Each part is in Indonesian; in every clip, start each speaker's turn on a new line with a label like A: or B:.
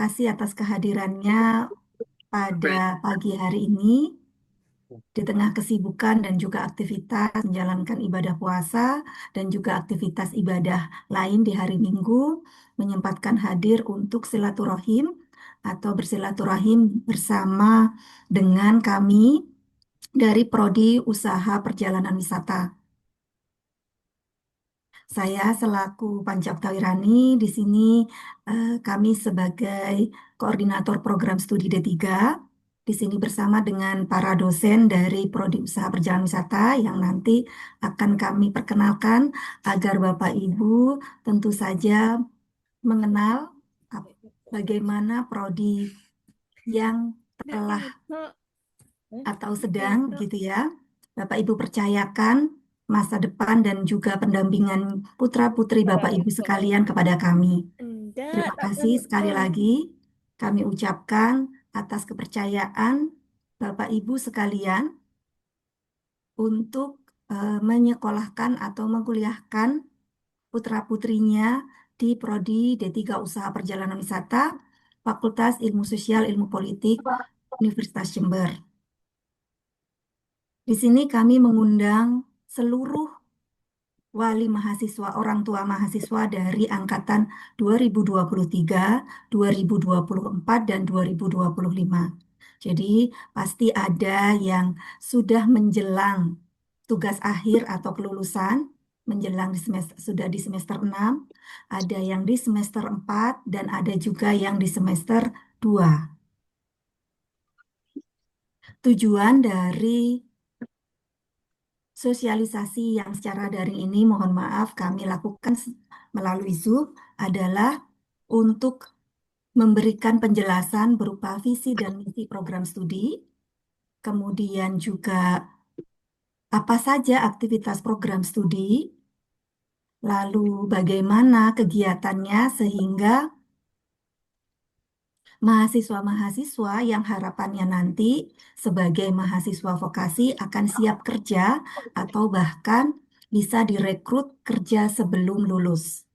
A: kasih atas kehadirannya pada pagi hari ini di tengah kesibukan dan juga aktivitas menjalankan ibadah puasa dan juga aktivitas ibadah lain di hari Minggu, menyempatkan hadir untuk silaturahim atau bersilaturahim bersama dengan kami dari Prodi Usaha Perjalanan Wisata. Saya selaku Pancapta Wirani di sini kami sebagai koordinator program studi D3 di sini bersama dengan para dosen dari Prodi Usaha Perjalanan Wisata yang nanti akan kami perkenalkan agar Bapak Ibu tentu saja mengenal bagaimana prodi yang telah atau sedang gitu ya. Bapak Ibu percayakan masa depan dan juga pendampingan putra-putri Bapak Ibu sekalian kepada kami. Terima kasih sekali lagi kami ucapkan atas kepercayaan Bapak Ibu sekalian untuk menyekolahkan atau mengkuliahkan putra-putrinya di Prodi D3 Usaha Perjalanan Wisata, Fakultas Ilmu Sosial Ilmu Politik, Universitas Jember. Di sini kami mengundang seluruh wali mahasiswa, orang tua mahasiswa dari angkatan 2023, 2024, dan 2025. Jadi pasti ada yang sudah menjelang tugas akhir atau kelulusan, menjelang di semester, sudah di semester 6, ada yang di semester 4, dan ada juga yang di semester 2. Tujuan dari sosialisasi yang secara daring ini, mohon maaf, kami lakukan melalui Zoom adalah untuk memberikan penjelasan berupa visi dan misi program studi, kemudian juga apa saja aktivitas program studi, lalu bagaimana kegiatannya sehingga mahasiswa-mahasiswa yang harapannya nanti sebagai mahasiswa vokasi akan siap kerja atau bahkan bisa direkrut kerja sebelum lulus.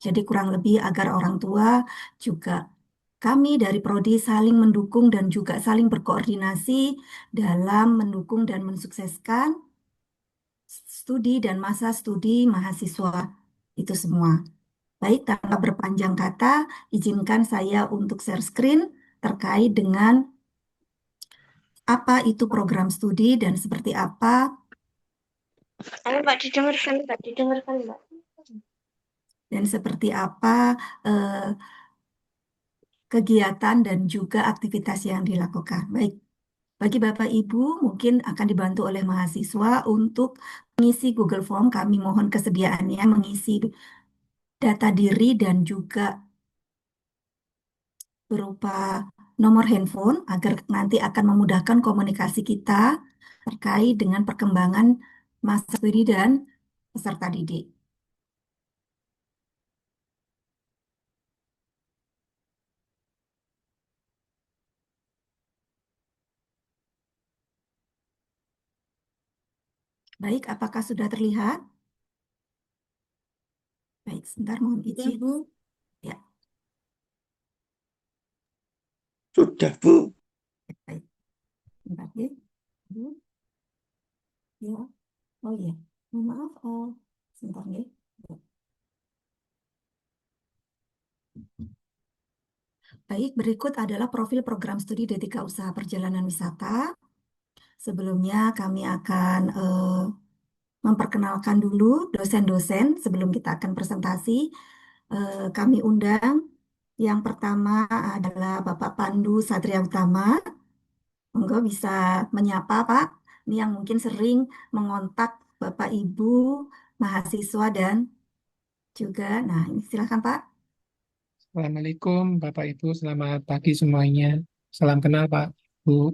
A: Jadi kurang lebih agar orang tua juga kami dari Prodi saling mendukung dan juga saling berkoordinasi dalam mendukung dan mensukseskan studi dan masa studi mahasiswa itu semua. Baik, tanpa berpanjang kata, izinkan saya untuk share screen terkait dengan apa itu program studi dan seperti apa
B: Ayo Mbak, didengarkan Mbak, didengarkan Mbak.
A: eh, kegiatan dan juga aktivitas yang dilakukan. Baik, bagi Bapak Ibu mungkin akan dibantu oleh mahasiswa untuk mengisi Google Form. Kami mohon kesediaannya mengisi data diri dan juga berupa nomor handphone agar nanti akan memudahkan komunikasi kita terkait dengan perkembangan masa studi dan peserta didik. Baik, apakah sudah terlihat? Baik, sebentar mohon izin.
B: Bu.
A: Ya,
C: Sudah, Bu.
A: baik. Sebentar ya. Bu. Ya. Oh iya, mohon maaf. Sebentar ya. Ya. Baik, berikut adalah profil program studi D3 Usaha Perjalanan Wisata. Sebelumnya kami akan memperkenalkan dulu dosen-dosen sebelum kita akan presentasi. Kami undang yang pertama adalah Bapak Pandu Satria Utama. Monggo bisa menyapa Pak. Ini yang mungkin sering mengontak Bapak Ibu mahasiswa dan juga. Nah, ini silakan Pak.
D: Assalamualaikum Bapak Ibu, selamat pagi semuanya. Salam kenal Pak Bu.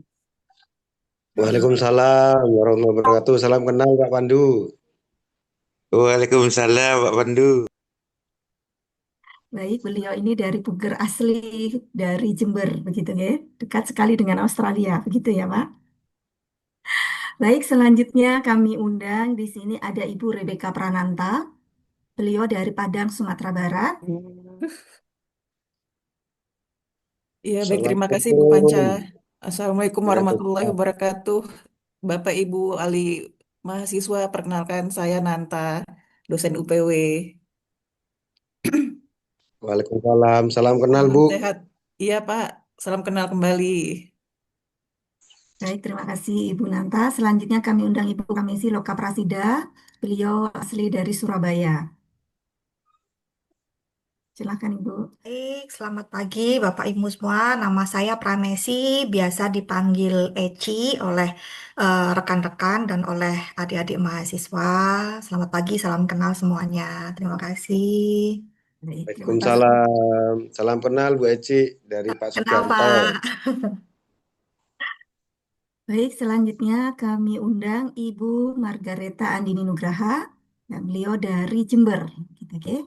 C: Waalaikumsalam warahmatullahi wabarakatuh. Salam kenal Pak Pandu.
E: Waalaikumsalam Pak Pandu.
A: Baik, beliau ini dari Puger asli dari Jember, begitu ya. Dekat sekali dengan Australia, begitu ya Pak. Baik, selanjutnya kami undang di sini ada Ibu Rebecca Prananta. Beliau dari Padang, Sumatera Barat.
E: Iya, baik. Terima kasih Bu Panca.
C: Assalamualaikum
E: Assalamualaikum warahmatullahi
C: Waalaikumsalam.
E: wabarakatuh. Bapak Ibu ahli mahasiswa, perkenalkan saya Nanta, dosen UPW.
C: Waalaikumsalam. Salam kenal,
E: Salam
C: Bu.
E: sehat. Iya, Pak. Salam kenal kembali.
A: Baik, terima kasih Ibu Nanta. Selanjutnya kami undang Ibu Kamisi Loka Prasida. Beliau asli dari Surabaya. Silakan Ibu.
F: Baik, selamat pagi Bapak Ibu semua. Nama saya Pramesi, biasa dipanggil Eci oleh rekan-rekan dan oleh adik-adik mahasiswa. Selamat pagi, salam kenal semuanya. Terima kasih.
A: Baik, terima kasih.
C: Waalaikumsalam. Salam kenal Bu Eci dari Pak
F: Kenal
C: Sugianto.
F: Pak.
A: Baik, selanjutnya kami undang Ibu Margareta Andini Nugraha. Dan beliau dari Jember. Gitu, oke.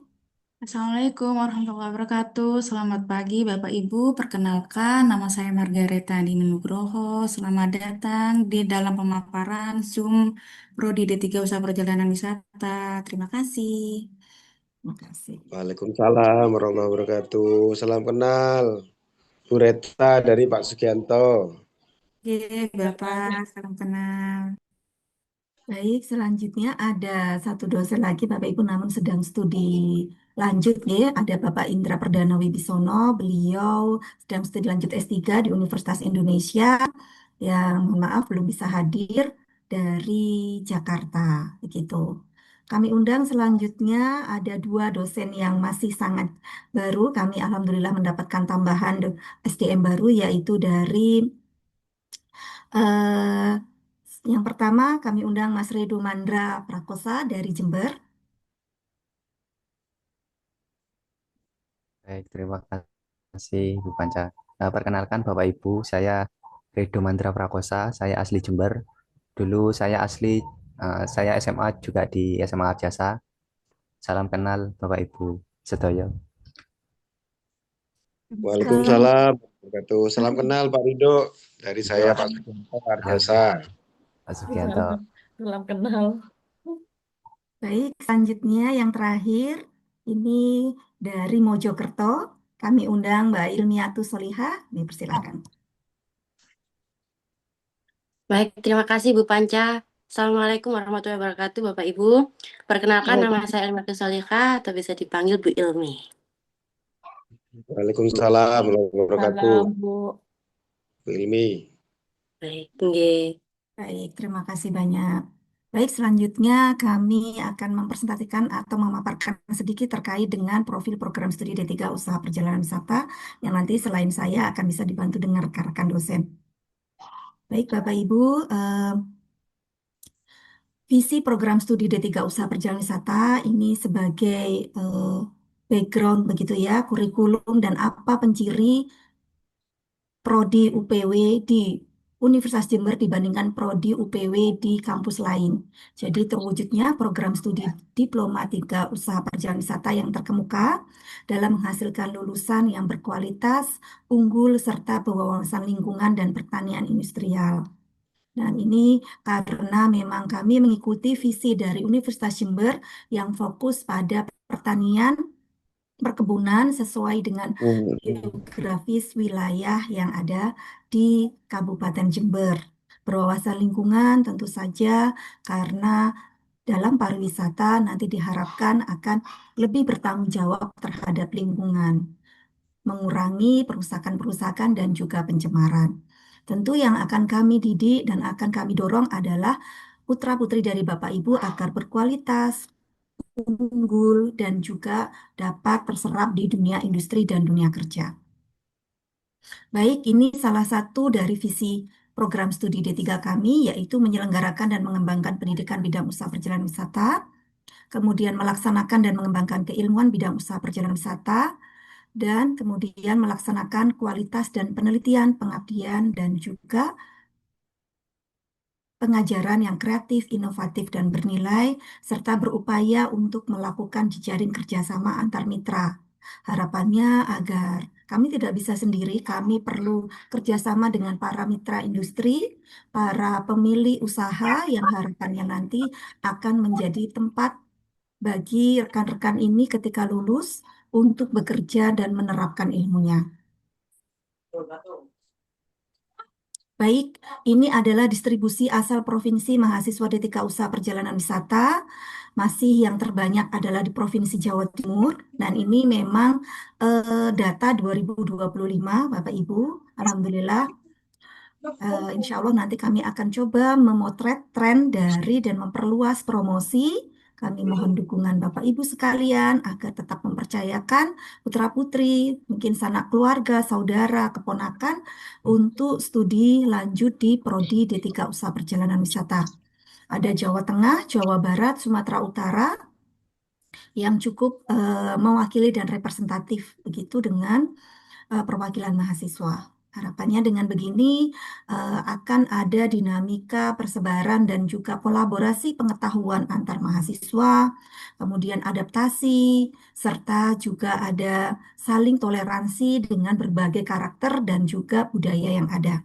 G: Assalamualaikum warahmatullahi wabarakatuh. Selamat pagi Bapak Ibu. Perkenalkan, nama saya Margareta Dini Nugroho. Selamat datang di dalam pemaparan Zoom Prodi D3 Usaha Perjalanan Wisata. Terima kasih.
A: Terima kasih.
C: Waalaikumsalam warahmatullahi wabarakatuh. Salam kenal. Bu Reta dari Pak Sugianto.
G: Oke, Bapak, salam kenal.
A: Baik, selanjutnya ada satu dosen lagi Bapak Ibu namun sedang studi lanjut ya. Ada Bapak Indra Perdana Wibisono, beliau sedang studi lanjut S3 di Universitas Indonesia yang mohon maaf belum bisa hadir dari Jakarta begitu. Kami undang selanjutnya ada dua dosen yang masih sangat baru. Kami alhamdulillah mendapatkan tambahan SDM baru yaitu dari eh, yang pertama kami undang Mas Redo Mandra Prakosa dari Jember.
H: Baik, terima kasih Bu Panca. Perkenalkan Bapak Ibu, saya Redo Mandra Prakosa, saya asli Jember. Dulu saya SMA juga di SMA Arjasa. Salam kenal Bapak Ibu sedoyo.
A: Eh,
C: Waalaikumsalam. Wabarakatuh. Salam kenal Pak Rido dari saya Pak
H: Ridho,
C: Sugianto Arjasa.
H: Pak Sugianto.
E: Salam kenal.
A: Baik, selanjutnya yang terakhir ini dari Mojokerto. Kami undang Mbak Ilmiatus Solihah. Dipersilakan.
I: Baik, terima kasih Bu Panca. Assalamualaikum warahmatullahi wabarakatuh, Bapak Ibu. Perkenalkan nama saya Ilmi Solihah atau bisa dipanggil Bu Ilmi.
C: Waalaikumsalam warahmatullahi wabarakatuh.
E: Salam, Bu.
C: Bu Ilmi.
I: Baik, nggih.
A: Baik, terima kasih banyak. Baik, selanjutnya kami akan mempresentasikan atau memaparkan sedikit terkait dengan profil program studi D3 Usaha Perjalanan Wisata yang nanti selain saya akan bisa dibantu dengan rekan-rekan dosen. Baik, Bapak Ibu, visi program studi D3 Usaha Perjalanan Wisata ini sebagai background begitu ya, kurikulum dan apa penciri prodi UPW di Universitas Jember dibandingkan prodi UPW di kampus lain. Jadi terwujudnya program studi Diploma 3 Usaha Perjalanan Wisata yang terkemuka dalam menghasilkan lulusan yang berkualitas, unggul, serta berwawasan lingkungan dan pertanian industrial. Dan ini karena memang kami mengikuti visi dari Universitas Jember yang fokus pada pertanian, perkebunan sesuai dengan geografis wilayah yang ada di Kabupaten Jember. Berwawasan lingkungan tentu saja karena dalam pariwisata nanti diharapkan akan lebih bertanggung jawab terhadap lingkungan, mengurangi perusakan-perusakan dan juga pencemaran. Tentu yang akan kami didik dan akan kami dorong adalah putra-putri dari Bapak Ibu agar berkualitas, unggul, dan juga dapat terserap di dunia industri dan dunia kerja. Baik, ini salah satu dari visi program studi D3 kami, yaitu menyelenggarakan dan mengembangkan pendidikan bidang usaha perjalanan wisata, kemudian melaksanakan dan mengembangkan keilmuan bidang usaha perjalanan wisata, dan kemudian melaksanakan kualitas dan penelitian, pengabdian, dan juga pengajaran yang kreatif, inovatif, dan bernilai, serta berupaya untuk melakukan jejaring kerjasama antar mitra. Harapannya agar kami tidak bisa sendiri, kami perlu kerjasama dengan para mitra industri, para pemilik usaha yang harapannya nanti akan menjadi tempat bagi rekan-rekan ini ketika lulus untuk bekerja dan menerapkan ilmunya. Baik, ini adalah distribusi asal provinsi mahasiswa D3 Usaha Perjalanan Wisata. Masih yang terbanyak adalah di Provinsi Jawa Timur. Dan ini memang data 2025, Bapak Ibu. Alhamdulillah. Insya Allah nanti kami akan coba memotret tren dari dan memperluas promosi. Kami mohon dukungan Bapak Ibu sekalian agar tetap mempercayakan putra-putri, mungkin sanak keluarga, saudara, keponakan untuk studi lanjut di Prodi D3 Usaha Perjalanan Wisata. Ada Jawa Tengah, Jawa Barat, Sumatera Utara yang cukup mewakili dan representatif begitu dengan perwakilan mahasiswa. Harapannya dengan begini akan ada dinamika persebaran dan juga kolaborasi pengetahuan antar mahasiswa, kemudian adaptasi, serta juga ada saling toleransi dengan berbagai karakter dan juga budaya yang ada.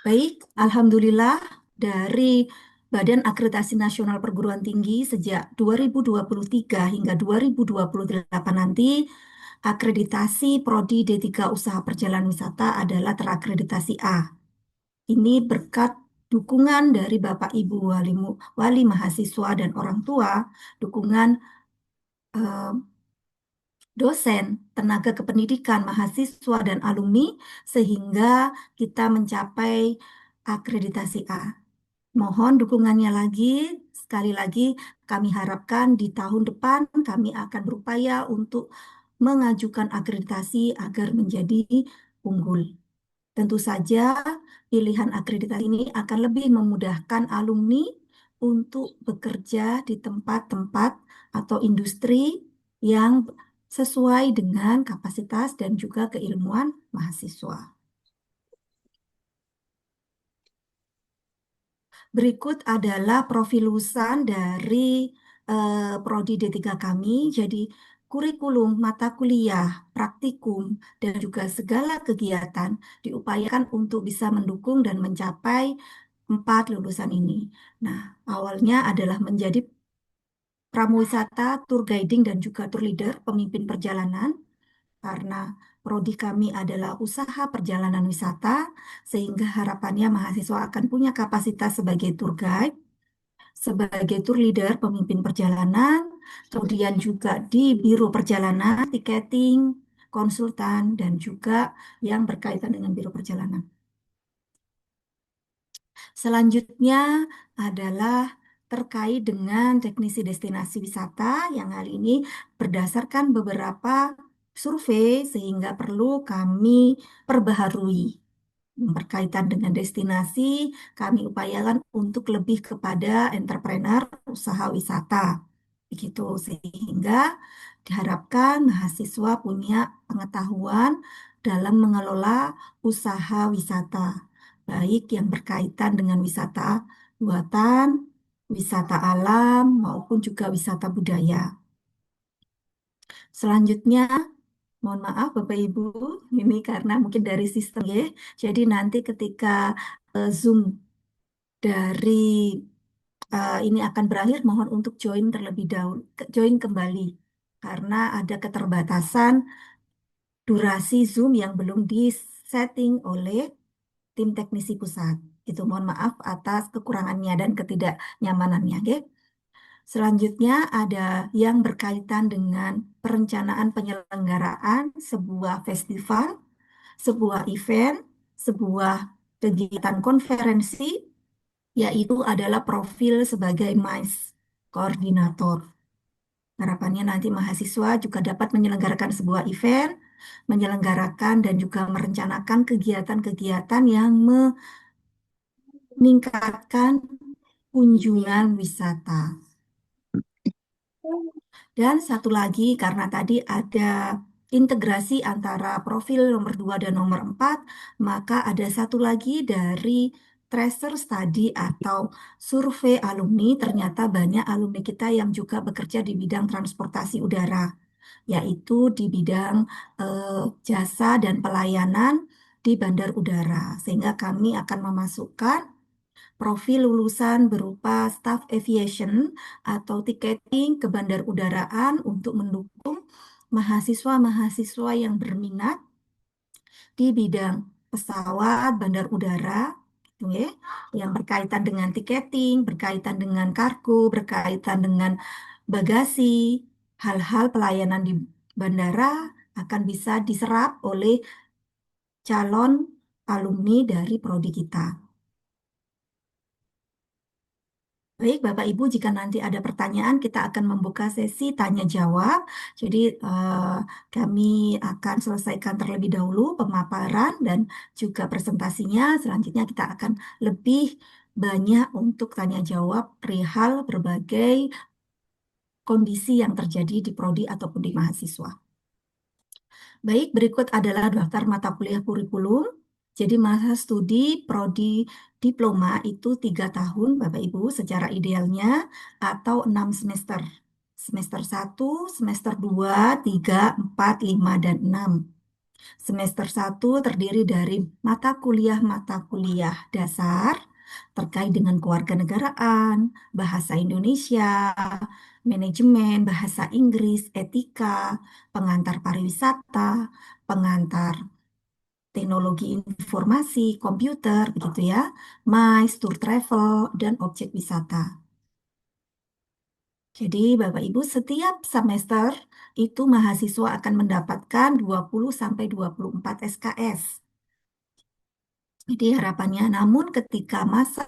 A: Baik, Alhamdulillah dari Badan Akreditasi Nasional Perguruan Tinggi sejak 2023 hingga 2028 nanti, akreditasi Prodi D3 Usaha Perjalanan Wisata adalah terakreditasi A. Ini berkat dukungan dari Bapak Ibu wali mahasiswa dan orang tua, dukungan dosen, tenaga kependidikan, mahasiswa, dan alumni, sehingga kita mencapai akreditasi A. Mohon dukungannya lagi, sekali lagi kami harapkan di tahun depan kami akan berupaya untuk mengajukan akreditasi agar menjadi unggul. Tentu saja pilihan akreditasi ini akan lebih memudahkan alumni untuk bekerja di tempat-tempat atau industri yang sesuai dengan kapasitas dan juga keilmuan mahasiswa. Berikut adalah profilusan dari Prodi D3 kami. Jadi kurikulum, mata kuliah, praktikum, dan juga segala kegiatan diupayakan untuk bisa mendukung dan mencapai 4 lulusan ini. Nah, awalnya adalah menjadi pramuwisata, tour guiding, dan juga tour leader, pemimpin perjalanan, karena prodi kami adalah usaha perjalanan wisata, sehingga harapannya mahasiswa akan punya kapasitas sebagai tour guide, sebagai tour leader, pemimpin perjalanan, kemudian juga di biro perjalanan, tiketing, konsultan, dan juga yang berkaitan dengan biro perjalanan. Selanjutnya adalah terkait dengan teknisi destinasi wisata yang hal ini berdasarkan beberapa survei sehingga perlu kami perbaharui. Berkaitan dengan destinasi, kami upayakan untuk lebih kepada entrepreneur usaha wisata. Begitu, sehingga diharapkan mahasiswa punya pengetahuan dalam mengelola usaha wisata, baik yang berkaitan dengan wisata buatan, wisata alam, maupun juga wisata budaya. Selanjutnya, mohon maaf Bapak Ibu, ini karena mungkin dari sistem ya. Jadi nanti ketika Zoom dari ini akan berakhir, mohon untuk join terlebih dahulu, join kembali karena ada keterbatasan durasi Zoom yang belum disetting oleh tim teknisi pusat. Itu mohon maaf atas kekurangannya dan ketidaknyamanannya, oke? Selanjutnya ada yang berkaitan dengan perencanaan penyelenggaraan sebuah festival, sebuah event, sebuah kegiatan konferensi, yaitu adalah profil sebagai MICE koordinator. Harapannya nanti mahasiswa juga dapat menyelenggarakan sebuah event, menyelenggarakan dan juga merencanakan kegiatan-kegiatan yang meningkatkan kunjungan wisata. Dan satu lagi, karena tadi ada integrasi antara profil nomor 2 dan nomor 4, maka ada satu lagi dari tracer study atau survei alumni. Ternyata banyak alumni kita yang juga bekerja di bidang transportasi udara, yaitu di bidang jasa dan pelayanan di bandar udara. Sehingga kami akan memasukkan profil lulusan berupa staff aviation atau ticketing ke bandar udaraan untuk mendukung mahasiswa-mahasiswa yang berminat di bidang pesawat, bandar udara, gitu ya, yang berkaitan dengan tiketing, berkaitan dengan kargo, berkaitan dengan bagasi, hal-hal pelayanan di bandara akan bisa diserap oleh calon alumni dari prodi kita. Baik, Bapak Ibu, jika nanti ada pertanyaan, kita akan membuka sesi tanya jawab. Jadi, kami akan selesaikan terlebih dahulu pemaparan dan juga presentasinya. Selanjutnya, kita akan lebih banyak untuk tanya jawab perihal berbagai kondisi yang terjadi di prodi ataupun di mahasiswa. Baik, berikut adalah daftar mata kuliah kurikulum. Jadi masa studi prodi diploma itu 3 tahun, Bapak Ibu, secara idealnya, atau 6 semester. Semester 1, semester 2, 3, 4, 5, dan 6. Semester 1 terdiri dari mata kuliah dasar terkait dengan kewarganegaraan, bahasa Indonesia, manajemen, bahasa Inggris, etika, pengantar pariwisata, pengantar teknologi informasi, komputer, begitu ya, MICE, tour travel, dan objek wisata. Jadi Bapak Ibu setiap semester itu mahasiswa akan mendapatkan 20-24 SKS. Jadi harapannya, namun ketika masa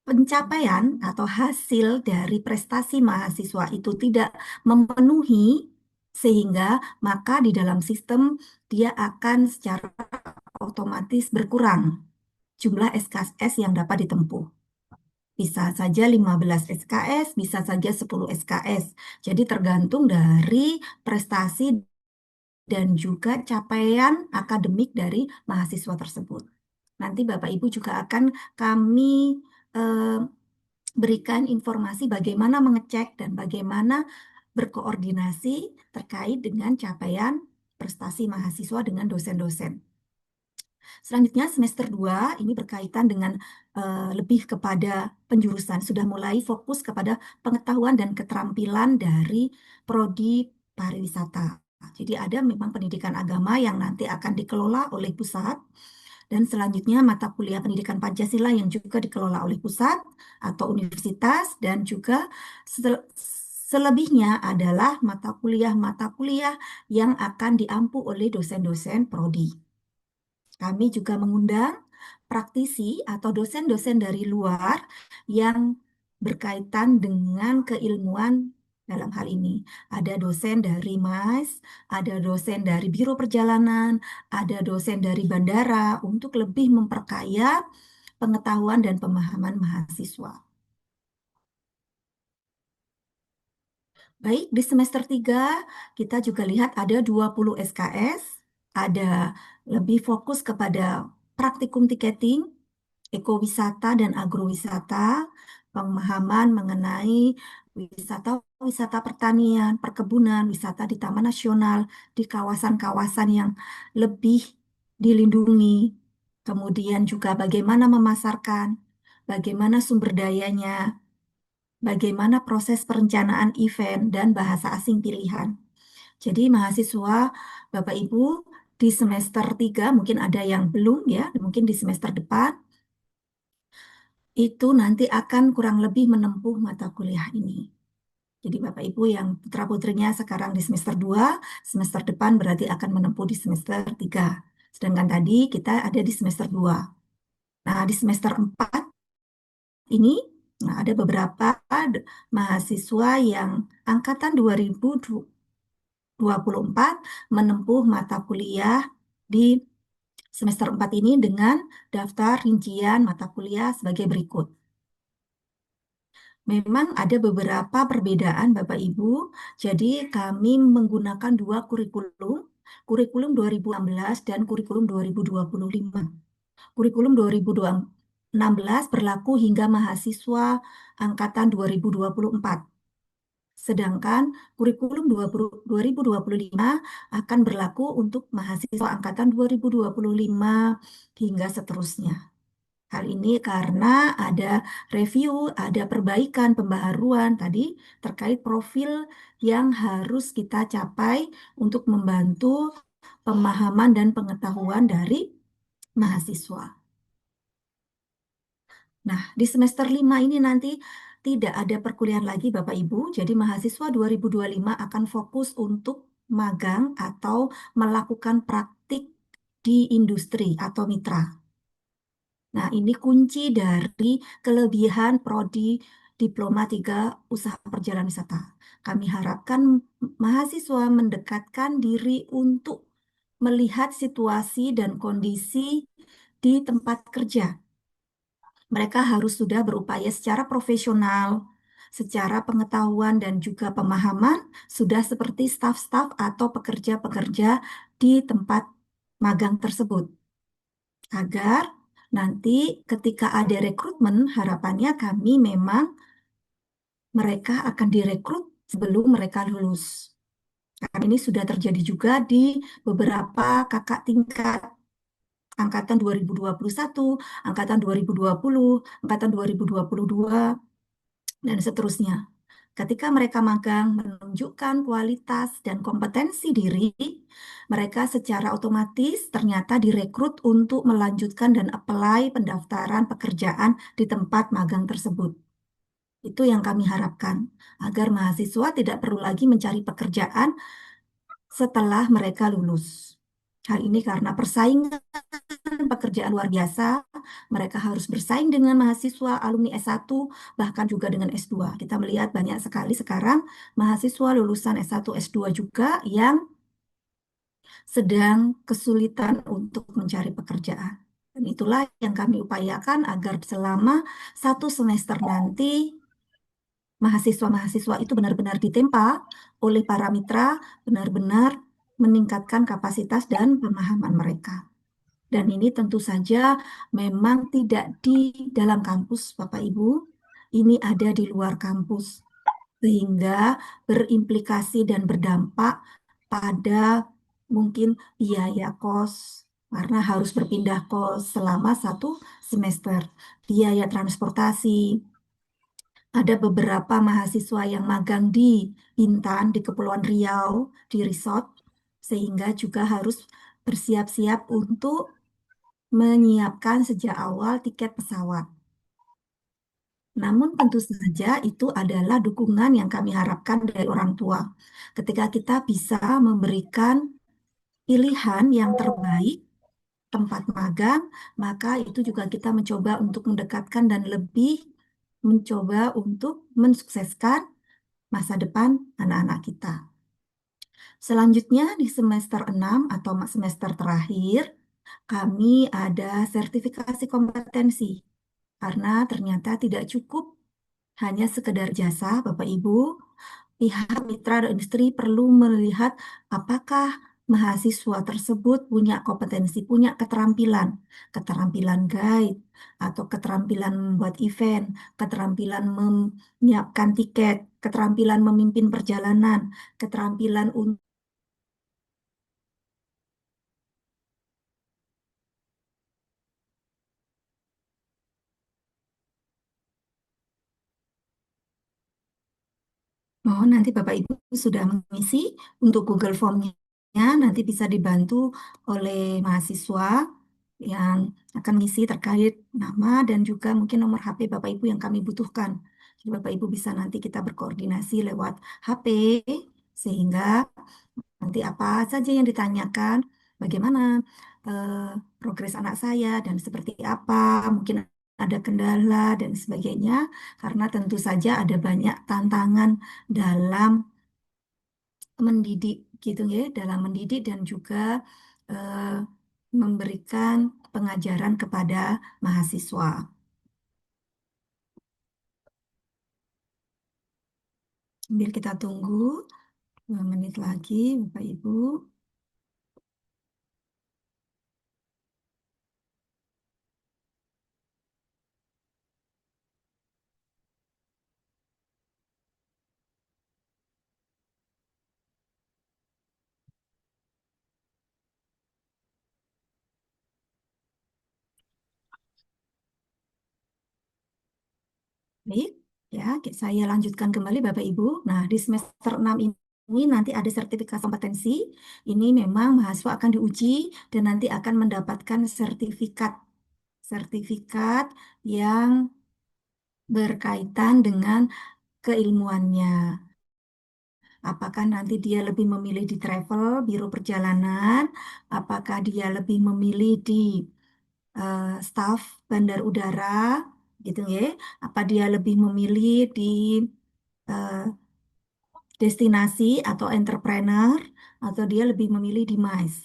A: pencapaian atau hasil dari prestasi mahasiswa itu tidak memenuhi, sehingga maka di dalam sistem dia akan secara otomatis berkurang jumlah SKS yang dapat ditempuh. Bisa saja 15 SKS, bisa saja 10 SKS. Jadi tergantung dari prestasi dan juga capaian akademik dari mahasiswa tersebut. Nanti Bapak Ibu juga akan kami berikan informasi bagaimana mengecek dan bagaimana berkoordinasi terkait dengan capaian prestasi mahasiswa dengan dosen-dosen. Selanjutnya semester 2 ini berkaitan dengan lebih kepada penjurusan, sudah mulai fokus kepada pengetahuan dan keterampilan dari prodi pariwisata. Jadi ada memang pendidikan agama yang nanti akan dikelola oleh pusat, dan selanjutnya mata kuliah pendidikan Pancasila yang juga dikelola oleh pusat atau universitas, dan juga selebihnya adalah mata kuliah yang akan diampu oleh dosen-dosen prodi. Kami juga mengundang praktisi atau dosen-dosen dari luar yang berkaitan dengan keilmuan dalam hal ini. Ada dosen dari MICE, ada dosen dari Biro Perjalanan, ada dosen dari bandara untuk lebih memperkaya pengetahuan dan pemahaman mahasiswa. Baik, di semester 3 kita juga lihat ada 20 SKS, ada lebih fokus kepada praktikum tiketing, ekowisata dan agrowisata, pemahaman mengenai wisata pertanian, perkebunan, wisata di Taman Nasional, di kawasan-kawasan yang lebih dilindungi, kemudian juga bagaimana memasarkan, bagaimana sumber dayanya, bagaimana proses perencanaan event, dan bahasa asing pilihan. Jadi mahasiswa Bapak Ibu di semester 3 mungkin ada yang belum ya, mungkin di semester depan itu nanti akan kurang lebih menempuh mata kuliah ini. Jadi Bapak Ibu yang putra-putrinya sekarang di semester 2, semester depan berarti akan menempuh di semester 3. Sedangkan tadi kita ada di semester 2. Nah, di semester 4 ini ada beberapa mahasiswa yang angkatan 2024 menempuh mata kuliah di semester 4 ini dengan daftar rincian mata kuliah sebagai berikut. Memang ada beberapa perbedaan Bapak Ibu, jadi kami menggunakan dua kurikulum 2016 dan kurikulum 2025. Kurikulum 2016 berlaku hingga mahasiswa angkatan 2024. Sedangkan kurikulum 2025 akan berlaku untuk mahasiswa angkatan 2025 hingga seterusnya. Hal ini karena ada review, ada perbaikan, pembaharuan tadi terkait profil yang harus kita capai untuk membantu pemahaman dan pengetahuan dari mahasiswa. Nah, di semester 5 ini nanti tidak ada perkuliahan lagi Bapak Ibu. Jadi mahasiswa 2025 akan fokus untuk magang atau melakukan praktik di industri atau mitra. Nah, ini kunci dari kelebihan prodi Diploma 3 Usaha Perjalanan Wisata. Kami harapkan mahasiswa mendekatkan diri untuk melihat situasi dan kondisi di tempat kerja. Mereka harus sudah berupaya secara profesional, secara pengetahuan dan juga pemahaman, sudah seperti staf-staf atau pekerja-pekerja di tempat magang tersebut. Agar nanti ketika ada rekrutmen, harapannya kami memang mereka akan direkrut sebelum mereka lulus. Karena ini sudah terjadi juga di beberapa kakak tingkat angkatan 2021, angkatan 2020, angkatan 2022, dan seterusnya. Ketika mereka magang menunjukkan kualitas dan kompetensi diri, mereka secara otomatis ternyata direkrut untuk melanjutkan dan apply pendaftaran pekerjaan di tempat magang tersebut. Itu yang kami harapkan, agar mahasiswa tidak perlu lagi mencari pekerjaan setelah mereka lulus. Hal ini karena persaingan pekerjaan luar biasa, mereka harus bersaing dengan mahasiswa alumni S1, bahkan juga dengan S2. Kita melihat banyak sekali sekarang mahasiswa lulusan S1, S2 juga yang sedang kesulitan untuk mencari pekerjaan. Dan itulah yang kami upayakan agar selama 1 semester nanti mahasiswa-mahasiswa itu benar-benar ditempa oleh para mitra, benar-benar meningkatkan kapasitas dan pemahaman mereka. Dan ini tentu saja memang tidak di dalam kampus, Bapak Ibu. Ini ada di luar kampus, sehingga berimplikasi dan berdampak pada mungkin biaya kos, karena harus berpindah kos selama 1 semester, biaya transportasi. Ada beberapa mahasiswa yang magang di Bintan, di Kepulauan Riau, di resort, sehingga juga harus bersiap-siap untuk menyiapkan sejak awal tiket pesawat. Namun tentu saja itu adalah dukungan yang kami harapkan dari orang tua. Ketika kita bisa memberikan pilihan yang terbaik tempat magang, maka itu juga kita mencoba untuk mendekatkan dan lebih mencoba untuk mensukseskan masa depan anak-anak kita. Selanjutnya di semester 6 atau semester terakhir, kami ada sertifikasi kompetensi. Karena ternyata tidak cukup hanya sekedar jasa, Bapak Ibu. Pihak mitra dan industri perlu melihat apakah mahasiswa tersebut punya kompetensi, punya keterampilan, keterampilan guide, atau keterampilan membuat event, keterampilan menyiapkan tiket, keterampilan memimpin perjalanan, keterampilan untuk mohon nanti Bapak Ibu sudah mengisi untuk Google Form-nya, nanti bisa dibantu oleh mahasiswa yang akan mengisi terkait nama dan juga mungkin nomor HP Bapak Ibu yang kami butuhkan. Jadi Bapak Ibu bisa nanti kita berkoordinasi lewat HP sehingga nanti apa saja yang ditanyakan, bagaimana eh, progres anak saya dan seperti apa, mungkin ada kendala dan sebagainya, karena tentu saja ada banyak tantangan dalam mendidik gitu ya, dalam mendidik dan juga eh, memberikan pengajaran kepada mahasiswa. Sambil kita tunggu 2 menit lagi, Bapak Ibu. Baik, ya, saya lanjutkan kembali Bapak Ibu. Nah, di semester 6 ini nanti ada sertifikasi kompetensi. Ini memang mahasiswa akan diuji dan nanti akan mendapatkan sertifikat sertifikat yang berkaitan dengan keilmuannya. Apakah nanti dia lebih memilih di travel, biro perjalanan, apakah dia lebih memilih di staf bandar udara, gitu ya. Apa dia lebih memilih di eh, destinasi atau entrepreneur, atau dia lebih memilih di MICE.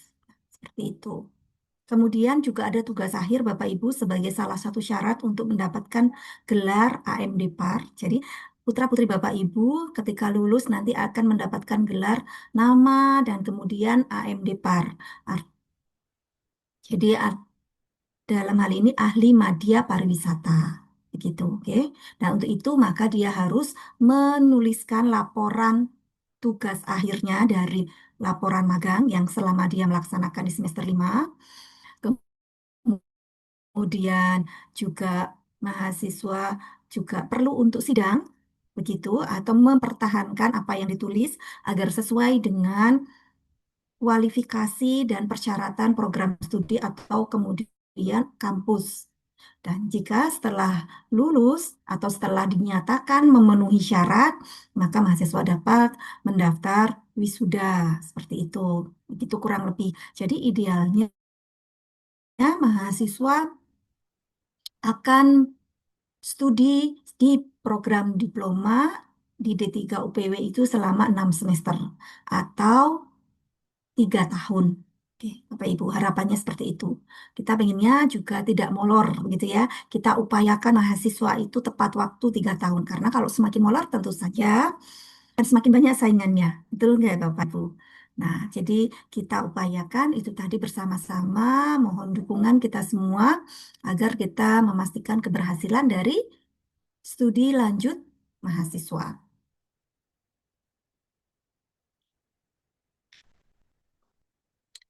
A: Seperti itu. Kemudian juga ada tugas akhir Bapak Ibu sebagai salah satu syarat untuk mendapatkan gelar AMD PAR. Jadi putra-putri Bapak Ibu ketika lulus nanti akan mendapatkan gelar nama dan kemudian AMD PAR. Ar- Jadi dalam hal ini ahli madya pariwisata. Begitu, oke. Nah, untuk itu maka dia harus menuliskan laporan tugas akhirnya dari laporan magang yang selama dia melaksanakan di semester 5. Kemudian juga mahasiswa juga perlu untuk sidang, begitu, atau mempertahankan apa yang ditulis agar sesuai dengan kualifikasi dan persyaratan program studi atau kemudian kampus. Dan jika setelah lulus atau setelah dinyatakan memenuhi syarat, maka mahasiswa dapat mendaftar wisuda. Seperti itu. Begitu kurang lebih. Jadi idealnya mahasiswa akan studi di program diploma di D3 UPW itu selama 6 semester atau 3 tahun. Oke, Bapak Ibu, harapannya seperti itu. Kita pengennya juga tidak molor, gitu ya. Kita upayakan mahasiswa itu tepat waktu 3 tahun. Karena kalau semakin molor tentu saja akan semakin banyak saingannya. Betul nggak Bapak Ibu? Nah, jadi kita upayakan itu tadi bersama-sama, mohon dukungan kita semua agar kita memastikan keberhasilan dari studi lanjut mahasiswa.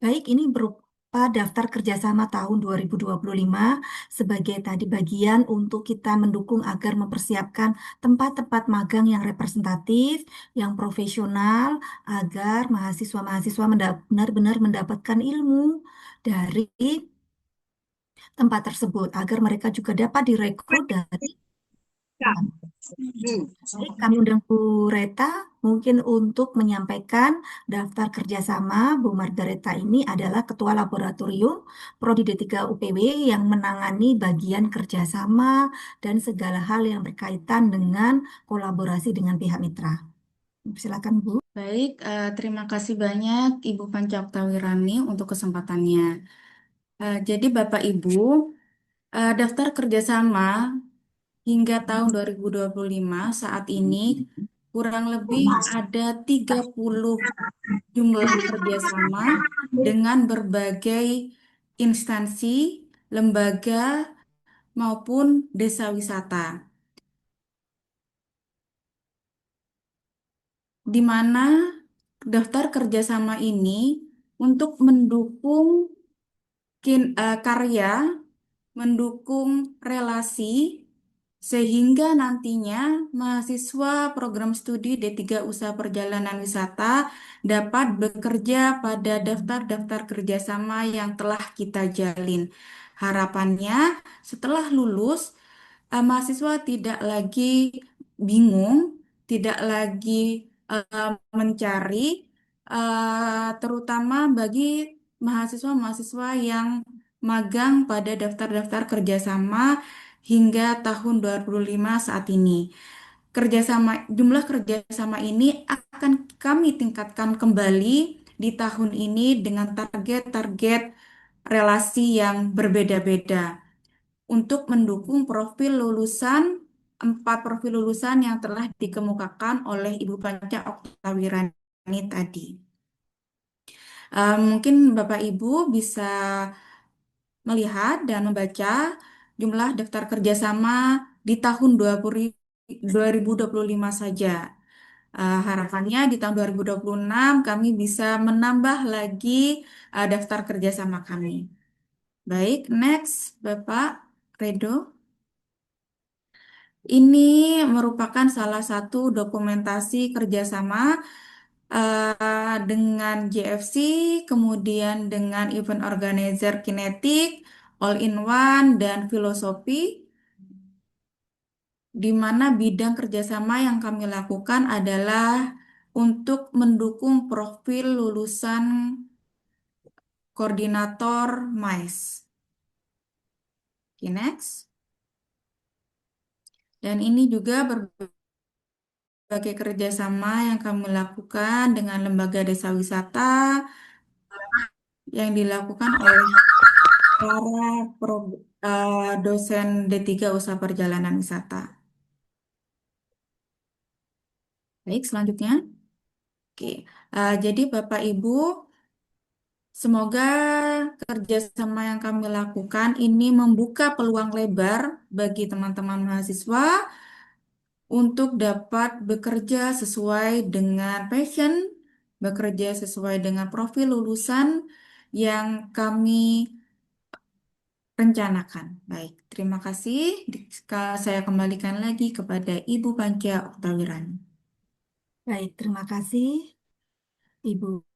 A: Baik, ini berupa daftar kerjasama tahun 2025 sebagai tadi bagian untuk kita mendukung agar mempersiapkan tempat-tempat magang yang representatif, yang profesional, agar mahasiswa-mahasiswa benar-benar mendapatkan ilmu dari tempat tersebut, agar mereka juga dapat direkrut dari. Baik, kami undang Bu Reta mungkin untuk menyampaikan daftar kerjasama. Bu Margareta ini adalah Ketua Laboratorium Prodi D3 UPW yang menangani bagian kerjasama dan segala hal yang berkaitan dengan kolaborasi dengan pihak mitra. Silakan Bu.
G: Baik, terima kasih banyak Ibu Panca Oktawirani untuk kesempatannya. Jadi Bapak Ibu, daftar kerjasama hingga tahun 2025 saat ini kurang lebih ada 30 jumlah kerjasama dengan berbagai instansi, lembaga, maupun desa wisata, di mana daftar kerjasama ini untuk mendukung karya, mendukung relasi, sehingga nantinya mahasiswa program studi D3 Usaha Perjalanan Wisata dapat bekerja pada daftar-daftar kerjasama yang telah kita jalin. Harapannya setelah lulus, mahasiswa tidak lagi bingung, tidak lagi mencari, terutama bagi mahasiswa-mahasiswa yang magang pada daftar-daftar kerjasama hingga tahun 2025 saat ini. Jumlah kerjasama ini akan kami tingkatkan kembali di tahun ini dengan target-target relasi yang berbeda-beda untuk mendukung empat profil lulusan yang telah dikemukakan oleh Ibu Panca Oktawirani tadi. Mungkin Bapak Ibu bisa melihat dan membaca jumlah daftar kerjasama di tahun 2025 saja. Harapannya di tahun 2026 kami bisa menambah lagi daftar kerjasama kami. Baik, next Bapak Redo. Ini merupakan salah satu dokumentasi kerjasama dengan JFC, kemudian dengan event organizer Kinetic, All in One, dan Filosofi, di mana bidang kerjasama yang kami lakukan adalah untuk mendukung profil lulusan koordinator MAIS. Oke, next. Dan ini juga berbagai kerjasama yang kami lakukan dengan lembaga desa wisata yang dilakukan oleh para dosen D3 Usaha Perjalanan Wisata. Baik, selanjutnya. Oke, jadi Bapak Ibu, semoga kerjasama yang kami lakukan ini membuka peluang lebar bagi teman-teman mahasiswa untuk dapat bekerja sesuai dengan passion, bekerja sesuai dengan profil lulusan yang kami rencanakan. Baik, terima kasih. Saya kembalikan lagi kepada Ibu Panca Oktawirani.
A: Baik, terima kasih Ibu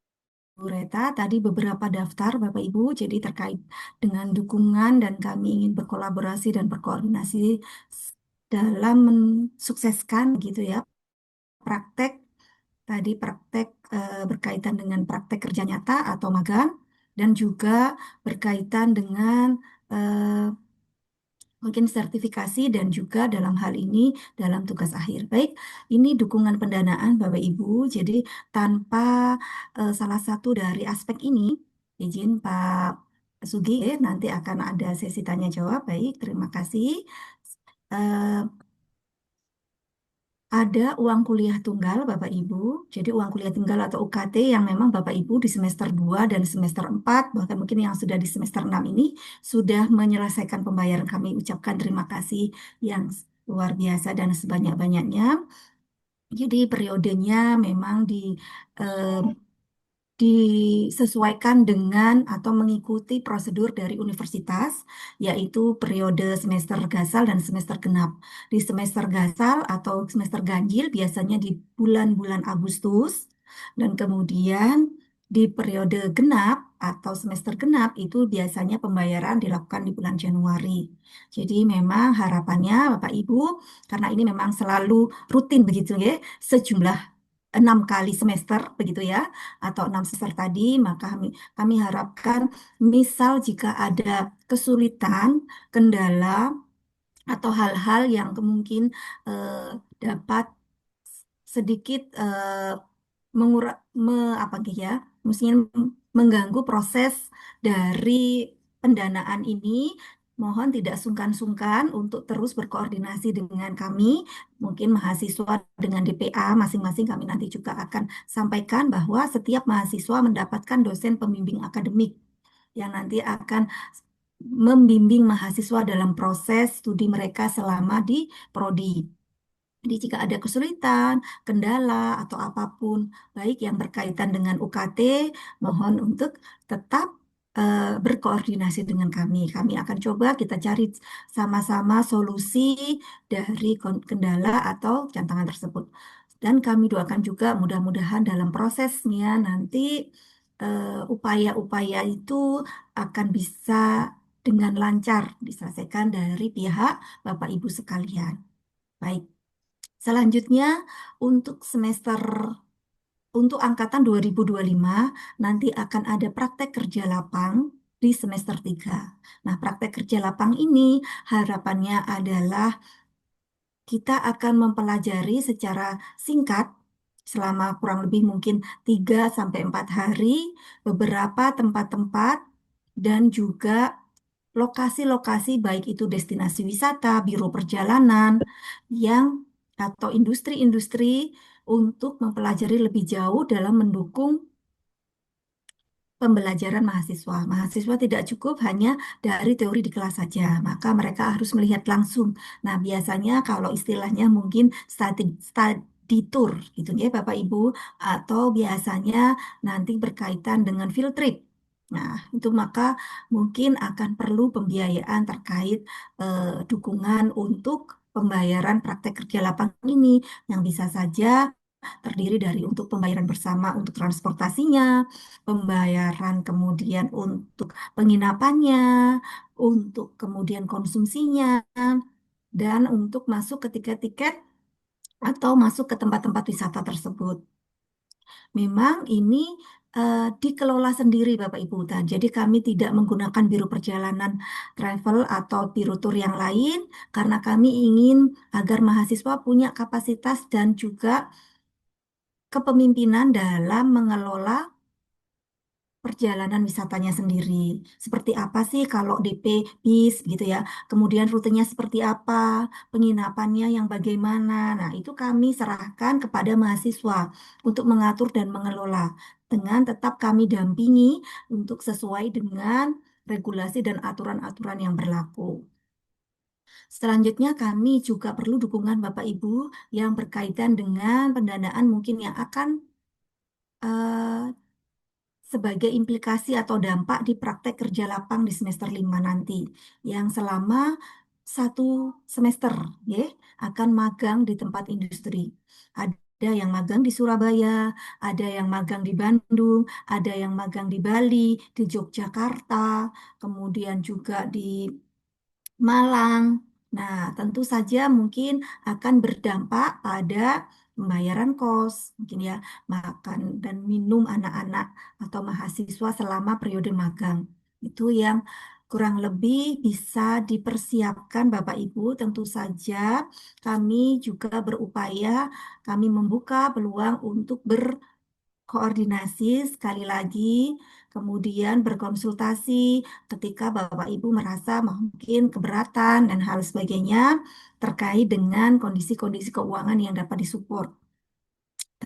A: Reta. Tadi beberapa daftar Bapak Ibu, jadi terkait dengan dukungan dan kami ingin berkolaborasi dan berkoordinasi dalam mensukseskan gitu ya praktek tadi praktek berkaitan dengan praktek kerja nyata atau magang dan juga berkaitan dengan eh, mungkin sertifikasi dan juga dalam hal ini dalam tugas akhir. Baik, ini dukungan pendanaan Bapak Ibu. Jadi tanpa salah satu dari aspek ini, izin Pak Sugi, nanti akan ada sesi tanya jawab. Baik, terima kasih. Eh, ada uang kuliah tunggal Bapak Ibu. Jadi uang kuliah tunggal atau UKT yang memang Bapak Ibu di semester 2 dan semester 4, bahkan mungkin yang sudah di semester 6 ini sudah menyelesaikan pembayaran. Kami ucapkan terima kasih yang luar biasa dan sebanyak-banyaknya. Jadi periodenya memang eh, disesuaikan dengan atau mengikuti prosedur dari universitas, yaitu periode semester gasal dan semester genap. Di semester gasal atau semester ganjil biasanya di bulan-bulan Agustus, dan kemudian di periode genap atau semester genap itu biasanya pembayaran dilakukan di bulan Januari. Jadi memang harapannya Bapak Ibu, karena ini memang selalu rutin begitu ya, sejumlah 6 kali semester begitu ya, atau 6 semester tadi, maka kami harapkan misal jika ada kesulitan, kendala, atau hal-hal yang mungkin dapat sedikit apa gitu ya, mestinya mengganggu proses dari pendanaan ini. Mohon tidak sungkan-sungkan untuk terus berkoordinasi dengan kami, mungkin mahasiswa dengan DPA masing-masing. Kami nanti juga akan sampaikan bahwa setiap mahasiswa mendapatkan dosen pembimbing akademik yang nanti akan membimbing mahasiswa dalam proses studi mereka selama di prodi. Jadi jika ada kesulitan, kendala, atau apapun, baik yang berkaitan dengan UKT, mohon untuk tetap berkoordinasi dengan kami. Kami akan coba kita cari sama-sama solusi dari kendala atau tantangan tersebut. Dan kami doakan juga mudah-mudahan dalam prosesnya nanti upaya-upaya itu akan bisa dengan lancar diselesaikan dari pihak Bapak Ibu sekalian. Baik. Selanjutnya untuk angkatan 2025 nanti akan ada praktek kerja lapang di semester 3. Nah, praktek kerja lapang ini harapannya adalah kita akan mempelajari secara singkat selama kurang lebih mungkin 3 sampai 4 hari beberapa tempat-tempat dan juga lokasi-lokasi baik itu destinasi wisata, biro perjalanan yang atau industri-industri untuk mempelajari lebih jauh dalam mendukung pembelajaran mahasiswa. Mahasiswa tidak cukup hanya dari teori di kelas saja, maka mereka harus melihat langsung. Nah, biasanya kalau istilahnya mungkin study tour gitu ya Bapak Ibu, atau biasanya nanti berkaitan dengan field trip. Nah, itu maka mungkin akan perlu pembiayaan terkait dukungan untuk pembayaran praktek kerja lapang ini, yang bisa saja terdiri dari untuk pembayaran bersama untuk transportasinya, pembayaran kemudian untuk penginapannya, untuk kemudian konsumsinya, dan untuk masuk ke tiket-tiket atau masuk ke tempat-tempat wisata tersebut. Memang ini dikelola sendiri Bapak Ibu. Dan jadi kami tidak menggunakan biro perjalanan travel atau biro tur yang lain karena kami ingin agar mahasiswa punya kapasitas dan juga kepemimpinan dalam mengelola perjalanan wisatanya sendiri. Seperti apa sih kalau DP bis gitu ya. Kemudian rutenya seperti apa, penginapannya yang bagaimana. Nah, itu kami serahkan kepada mahasiswa untuk mengatur dan mengelola. Dengan tetap kami dampingi untuk sesuai dengan regulasi dan aturan-aturan yang berlaku. Selanjutnya kami juga perlu dukungan Bapak Ibu yang berkaitan dengan pendanaan mungkin yang akan eh, sebagai implikasi atau dampak di praktek kerja lapang di semester 5 nanti yang selama 1 semester ya akan magang di tempat industri. Ada yang magang di Surabaya, ada yang magang di Bandung, ada yang magang di Bali, di Yogyakarta, kemudian juga di Malang. Nah, tentu saja mungkin akan berdampak pada pembayaran kos, mungkin ya, makan dan minum anak-anak atau mahasiswa selama periode magang. Itu yang kurang lebih bisa dipersiapkan Bapak Ibu. Tentu saja kami juga berupaya, kami membuka peluang untuk koordinasi sekali lagi, kemudian berkonsultasi ketika Bapak Ibu merasa mungkin keberatan dan hal sebagainya terkait dengan kondisi-kondisi keuangan yang dapat disupport.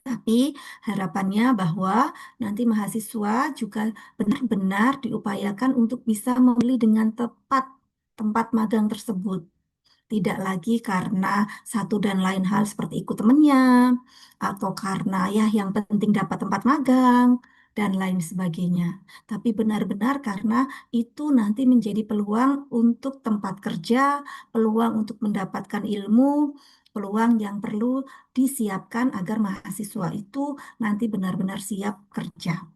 A: Tapi harapannya bahwa nanti mahasiswa juga benar-benar diupayakan untuk bisa memilih dengan tepat tempat magang tersebut. Tidak lagi karena satu dan lain hal seperti ikut temennya, atau karena ya yang penting dapat tempat magang, dan lain sebagainya. Tapi benar-benar karena itu nanti menjadi peluang untuk tempat kerja, peluang untuk mendapatkan ilmu, peluang yang perlu disiapkan agar mahasiswa itu nanti benar-benar siap kerja.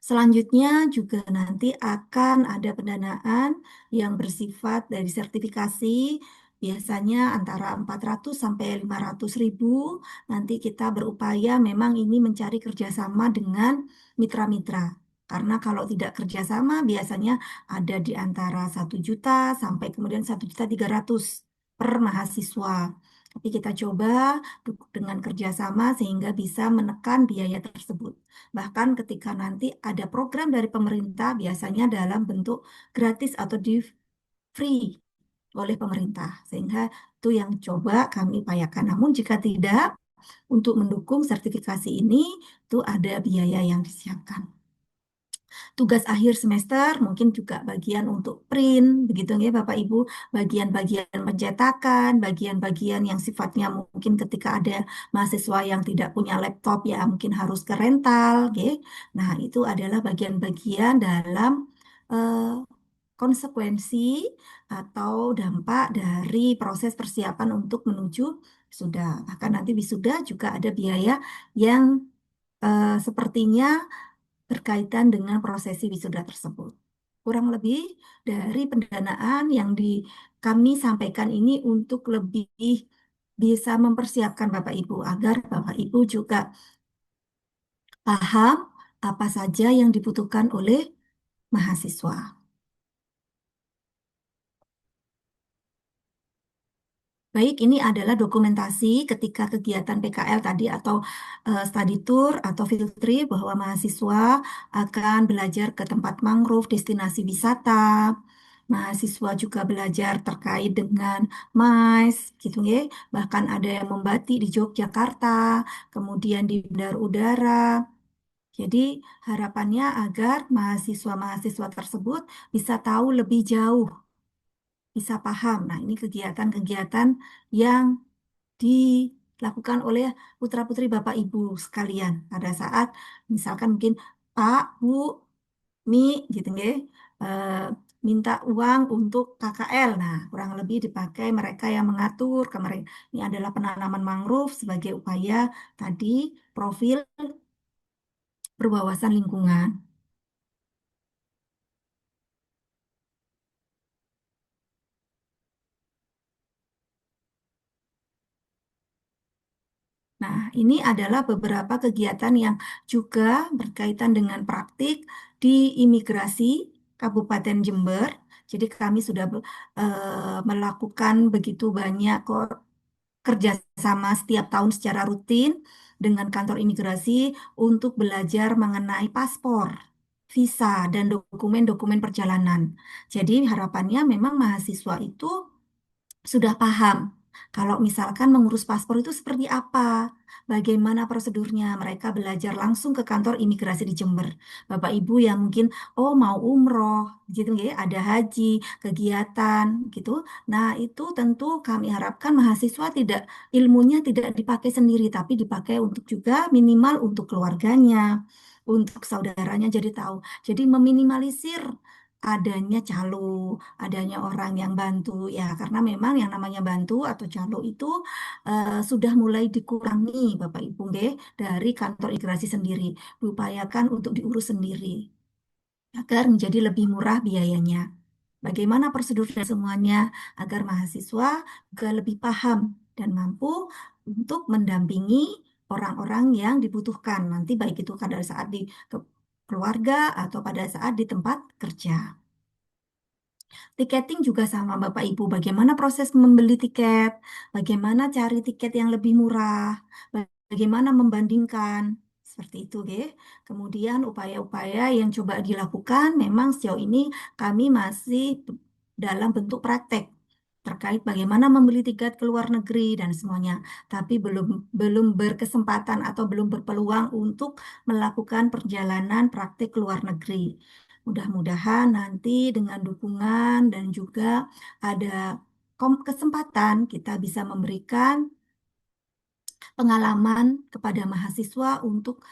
A: Selanjutnya juga nanti akan ada pendanaan yang bersifat dari sertifikasi, biasanya antara 400 sampai 500 ribu. Nanti kita berupaya memang ini mencari kerjasama dengan mitra-mitra. Karena kalau tidak kerjasama biasanya ada di antara 1 juta sampai kemudian 1.300.000 per mahasiswa. Tapi kita coba dengan kerjasama sehingga bisa menekan biaya tersebut. Bahkan ketika nanti ada program dari pemerintah, biasanya dalam bentuk gratis atau di free oleh pemerintah. Sehingga itu yang coba kami upayakan. Namun jika tidak, untuk mendukung sertifikasi ini, itu ada biaya yang disiapkan. Tugas akhir semester mungkin juga bagian untuk print, begitu ya Bapak Ibu, bagian-bagian pencetakan, bagian-bagian yang sifatnya mungkin ketika ada mahasiswa yang tidak punya laptop ya mungkin harus ke rental, ya. Nah, itu adalah bagian-bagian dalam eh, konsekuensi atau dampak dari proses persiapan untuk menuju sudah. Bahkan nanti wisuda juga ada biaya yang sepertinya berkaitan dengan prosesi wisuda tersebut. Kurang lebih dari pendanaan yang kami sampaikan ini untuk lebih bisa mempersiapkan Bapak Ibu agar Bapak Ibu juga paham apa saja yang dibutuhkan oleh mahasiswa. Baik, ini adalah dokumentasi ketika kegiatan PKL tadi atau study tour atau field trip bahwa mahasiswa akan belajar ke tempat mangrove, destinasi wisata. Mahasiswa juga belajar terkait dengan MICE, gitu ya. Bahkan ada yang membatik di Yogyakarta, kemudian di bandar udara. Jadi harapannya agar mahasiswa-mahasiswa tersebut bisa tahu lebih jauh, bisa paham. Nah, ini kegiatan-kegiatan yang dilakukan oleh putra-putri Bapak Ibu sekalian pada saat misalkan mungkin Pak, Bu, Mi gitu ya. eh, minta uang untuk KKL. Nah, kurang lebih dipakai mereka yang mengatur ke mereka. Ini adalah penanaman mangrove sebagai upaya tadi profil berwawasan lingkungan. Nah, ini adalah beberapa kegiatan yang juga berkaitan dengan praktik di imigrasi Kabupaten Jember. Jadi kami sudah melakukan begitu banyak kerjasama setiap tahun secara rutin dengan kantor imigrasi untuk belajar mengenai paspor, visa, dan dokumen-dokumen perjalanan. Jadi harapannya memang mahasiswa itu sudah paham kalau misalkan mengurus paspor itu seperti apa, bagaimana prosedurnya. Mereka belajar langsung ke kantor imigrasi di Jember. Bapak Ibu yang mungkin oh mau umroh gitu ya, ada haji, kegiatan gitu. Nah, itu tentu kami harapkan mahasiswa tidak ilmunya tidak dipakai sendiri tapi dipakai untuk juga minimal untuk keluarganya, untuk saudaranya jadi tahu. Jadi meminimalisir adanya calo, adanya orang yang bantu ya karena memang yang namanya bantu atau calo itu sudah mulai dikurangi Bapak Ibu nggih, dari kantor imigrasi sendiri diupayakan untuk diurus sendiri agar menjadi lebih murah biayanya. Bagaimana prosedur dan semuanya agar mahasiswa juga lebih paham dan mampu untuk mendampingi orang-orang yang dibutuhkan nanti baik itu pada saat di keluarga atau pada saat di tempat kerja. Tiketing juga sama Bapak Ibu, bagaimana proses membeli tiket, bagaimana cari tiket yang lebih murah, bagaimana membandingkan, seperti itu, Ge. Kemudian upaya-upaya yang coba dilakukan memang sejauh ini kami masih dalam bentuk praktek terkait bagaimana membeli tiket ke luar negeri dan semuanya, tapi belum belum berkesempatan atau belum berpeluang untuk melakukan perjalanan praktik ke luar negeri. Mudah-mudahan nanti dengan dukungan dan juga ada kesempatan kita bisa memberikan pengalaman kepada mahasiswa untuk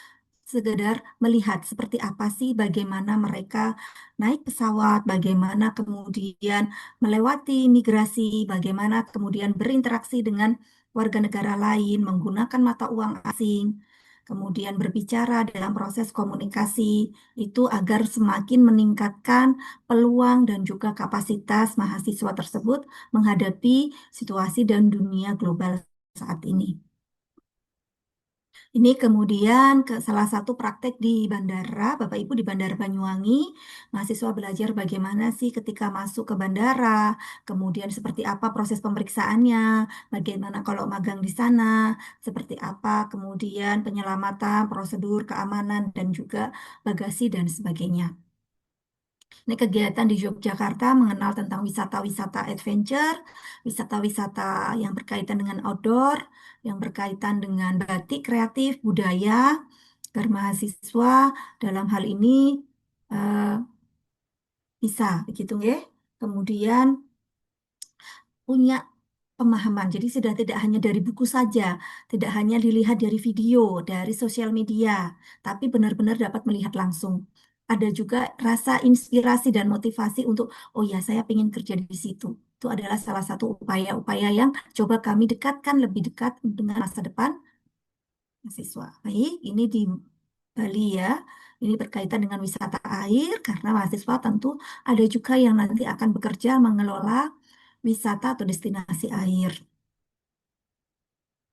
A: sekedar melihat seperti apa sih bagaimana mereka naik pesawat, bagaimana kemudian melewati migrasi, bagaimana kemudian berinteraksi dengan warga negara lain menggunakan mata uang asing, kemudian berbicara dalam proses komunikasi itu agar semakin meningkatkan peluang dan juga kapasitas mahasiswa tersebut menghadapi situasi dan dunia global saat ini. Ini kemudian ke salah satu praktek di bandara, Bapak Ibu di Bandara Banyuwangi, mahasiswa belajar bagaimana sih ketika masuk ke bandara, kemudian seperti apa proses pemeriksaannya, bagaimana kalau magang di sana, seperti apa kemudian penyelamatan, prosedur keamanan dan juga bagasi dan sebagainya. Ini kegiatan di Yogyakarta mengenal tentang wisata-wisata adventure, wisata-wisata yang berkaitan dengan outdoor, yang berkaitan dengan batik kreatif, budaya, agar mahasiswa dalam hal ini eh, bisa begitu ya. Kemudian punya pemahaman. Jadi sudah tidak hanya dari buku saja, tidak hanya dilihat dari video, dari sosial media, tapi benar-benar dapat melihat langsung. Ada juga rasa inspirasi dan motivasi untuk, oh ya saya ingin kerja di situ. Itu adalah salah satu upaya-upaya yang coba kami dekatkan lebih dekat dengan masa depan mahasiswa. Baik, ini di Bali ya. Ini berkaitan dengan wisata air karena mahasiswa tentu ada juga yang nanti akan bekerja mengelola wisata atau destinasi air.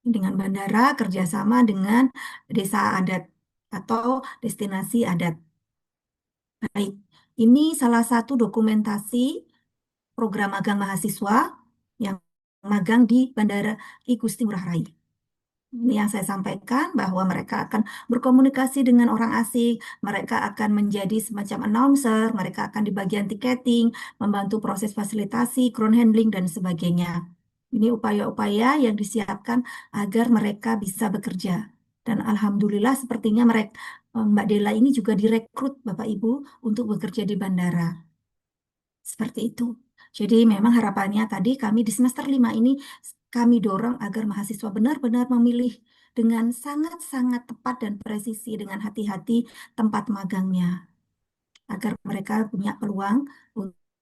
A: Dengan bandara kerjasama dengan desa adat atau destinasi adat. Baik, ini salah satu dokumentasi program magang mahasiswa yang magang di Bandara I Gusti Ngurah Rai. Ini yang saya sampaikan bahwa mereka akan berkomunikasi dengan orang asing, mereka akan menjadi semacam announcer, mereka akan di bagian tiketing, membantu proses fasilitasi, ground handling, dan sebagainya. Ini upaya-upaya yang disiapkan agar mereka bisa bekerja. Dan alhamdulillah sepertinya mereka, Mbak Dela ini juga direkrut Bapak Ibu untuk bekerja di bandara. Seperti itu. Jadi memang harapannya tadi kami di semester 5 ini kami dorong agar mahasiswa benar-benar memilih dengan sangat-sangat tepat dan presisi dengan hati-hati tempat magangnya. Agar mereka punya peluang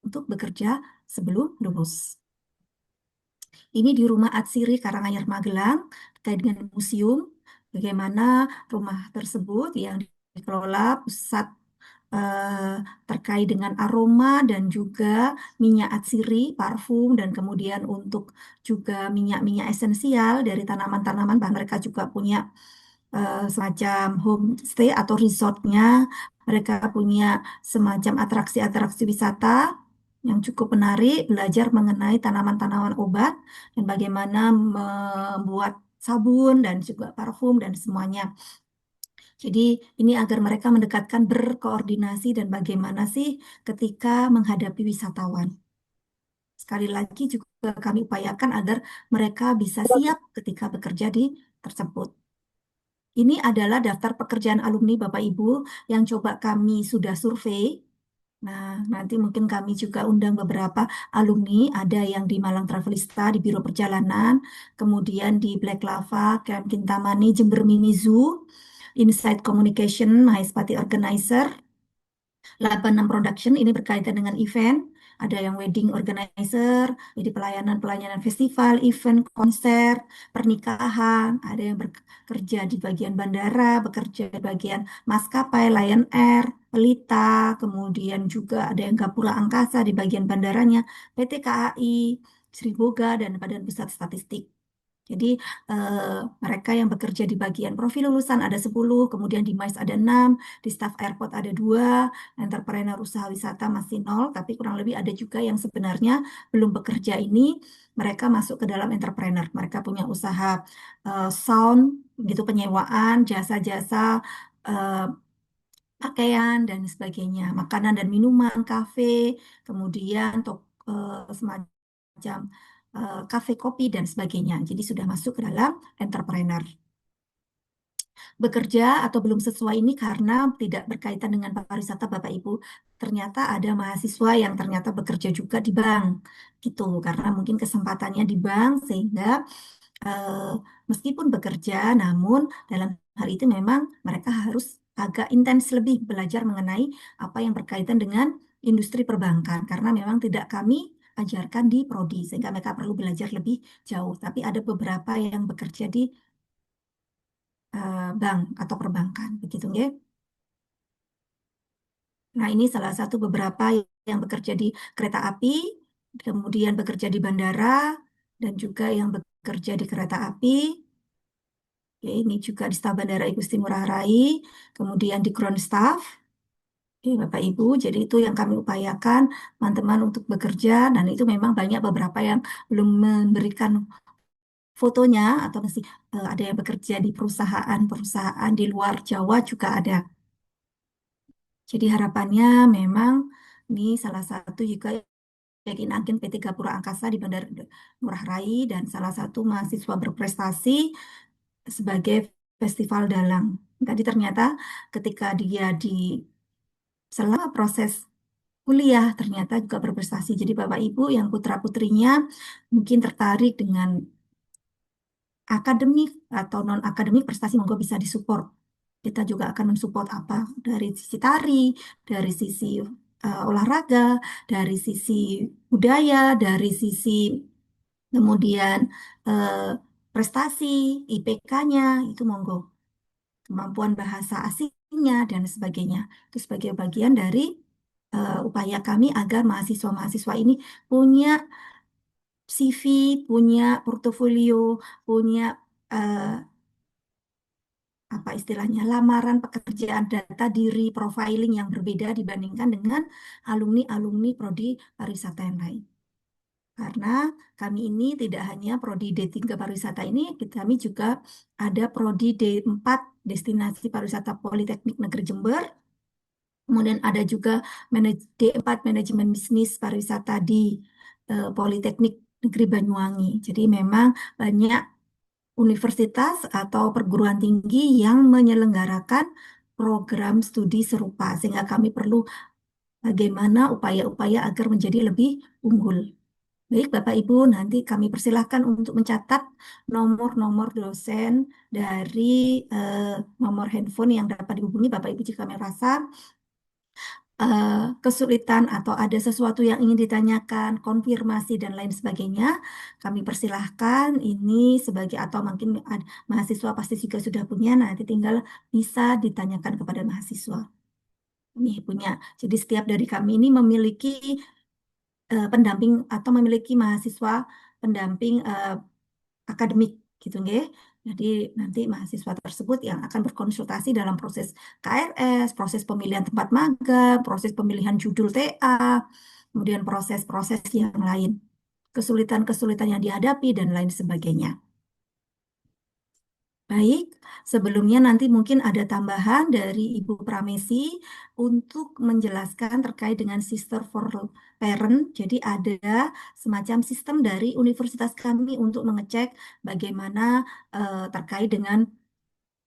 A: untuk bekerja sebelum lulus. Ini di Rumah Atsiri Karanganyar Magelang terkait dengan museum, bagaimana rumah tersebut yang dikelola pusat terkait dengan aroma dan juga minyak atsiri, parfum, dan kemudian untuk juga minyak-minyak esensial dari tanaman-tanaman, bahkan mereka juga punya semacam homestay atau resortnya. Mereka punya semacam atraksi-atraksi wisata yang cukup menarik, belajar mengenai tanaman-tanaman obat dan bagaimana membuat sabun dan juga parfum dan semuanya. Jadi ini agar mereka mendekatkan berkoordinasi dan bagaimana sih ketika menghadapi wisatawan. Sekali lagi juga kami upayakan agar mereka bisa siap ketika bekerja di tersebut. Ini adalah daftar pekerjaan alumni Bapak Ibu yang coba kami sudah survei. Nah, nanti mungkin kami juga undang beberapa alumni, ada yang di Malang Travelista, di Biro Perjalanan, kemudian di Black Lava, Camp Kintamani, Jember Mini Zoo, Insight Communication, Mahespati Organizer, 86 Production ini berkaitan dengan event, ada yang wedding organizer, jadi pelayanan festival, event, konser, pernikahan, ada yang bekerja di bagian bandara, bekerja di bagian maskapai, Lion Air, Pelita, kemudian juga ada yang Gapura Angkasa di bagian bandaranya, PT KAI, Sri Boga, dan Badan Pusat Statistik. Jadi mereka yang bekerja di bagian profil lulusan ada 10, kemudian di MICE ada 6, di staff airport ada 2, entrepreneur usaha wisata masih 0, tapi kurang lebih ada juga yang sebenarnya belum bekerja ini, mereka masuk ke dalam entrepreneur. Mereka punya usaha sound, gitu penyewaan, jasa-jasa, pakaian dan sebagainya, makanan dan minuman, kafe, kemudian semacam kafe kopi dan sebagainya. Jadi sudah masuk ke dalam entrepreneur. Bekerja atau belum sesuai ini karena tidak berkaitan dengan pariwisata Bapak Ibu. Ternyata ada mahasiswa yang ternyata bekerja juga di bank, gitu. Karena mungkin kesempatannya di bank sehingga meskipun bekerja, namun dalam hal itu memang mereka harus agak intens lebih belajar mengenai apa yang berkaitan dengan industri perbankan, karena memang tidak kami ajarkan di prodi, sehingga mereka perlu belajar lebih jauh. Tapi ada beberapa yang bekerja di bank atau perbankan, begitu ya. Nah, ini salah satu beberapa yang bekerja di kereta api, kemudian bekerja di bandara, dan juga yang bekerja di kereta api. Ya, ini juga di staf Bandara Igusti Ngurah Rai, kemudian di ground staff. Oke, Bapak Ibu, jadi itu yang kami upayakan teman-teman untuk bekerja, dan itu memang banyak beberapa yang belum memberikan fotonya, atau masih ada yang bekerja di perusahaan-perusahaan di luar Jawa juga ada. Jadi harapannya memang ini salah satu juga check-in agen PT Gapura Angkasa di Bandara Ngurah Rai, dan salah satu mahasiswa berprestasi sebagai festival dalang. Tadi ternyata ketika dia selama proses kuliah ternyata juga berprestasi. Jadi Bapak Ibu yang putra-putrinya mungkin tertarik dengan akademik atau non-akademik prestasi, monggo bisa disupport. Kita juga akan mensupport apa dari sisi tari, dari sisi olahraga, dari sisi budaya, dari sisi kemudian eh, prestasi, IPK-nya, itu monggo. Kemampuan bahasa asingnya, dan sebagainya. Itu sebagai bagian dari upaya kami agar mahasiswa-mahasiswa ini punya CV, punya portofolio, punya eh, apa istilahnya, lamaran pekerjaan, data diri, profiling yang berbeda dibandingkan dengan alumni-alumni prodi pariwisata yang lain. Karena kami ini tidak hanya prodi D3 pariwisata ini, kami juga ada prodi D4 Destinasi Pariwisata Politeknik Negeri Jember. Kemudian ada juga D4 Manajemen Bisnis Pariwisata di Politeknik Negeri Banyuwangi. Jadi memang banyak universitas atau perguruan tinggi yang menyelenggarakan program studi serupa, sehingga kami perlu bagaimana upaya-upaya agar menjadi lebih unggul. Baik, Bapak Ibu, nanti kami persilahkan untuk mencatat nomor-nomor dosen dari nomor handphone yang dapat dihubungi Bapak Ibu jika merasa kesulitan atau ada sesuatu yang ingin ditanyakan, konfirmasi dan lain sebagainya, kami persilahkan ini sebagai atau mungkin mahasiswa pasti juga sudah punya, nanti tinggal bisa ditanyakan kepada mahasiswa. Ini punya. Jadi setiap dari kami ini memiliki pendamping atau memiliki mahasiswa pendamping akademik gitu nggih. Jadi nanti mahasiswa tersebut yang akan berkonsultasi dalam proses KRS, proses pemilihan tempat magang, proses pemilihan judul TA, kemudian proses-proses yang lain, kesulitan-kesulitan yang dihadapi dan lain sebagainya. Baik, sebelumnya nanti mungkin ada tambahan dari Ibu Pramesi untuk menjelaskan terkait dengan Sister for Parent. Jadi ada semacam sistem dari universitas kami untuk mengecek bagaimana terkait dengan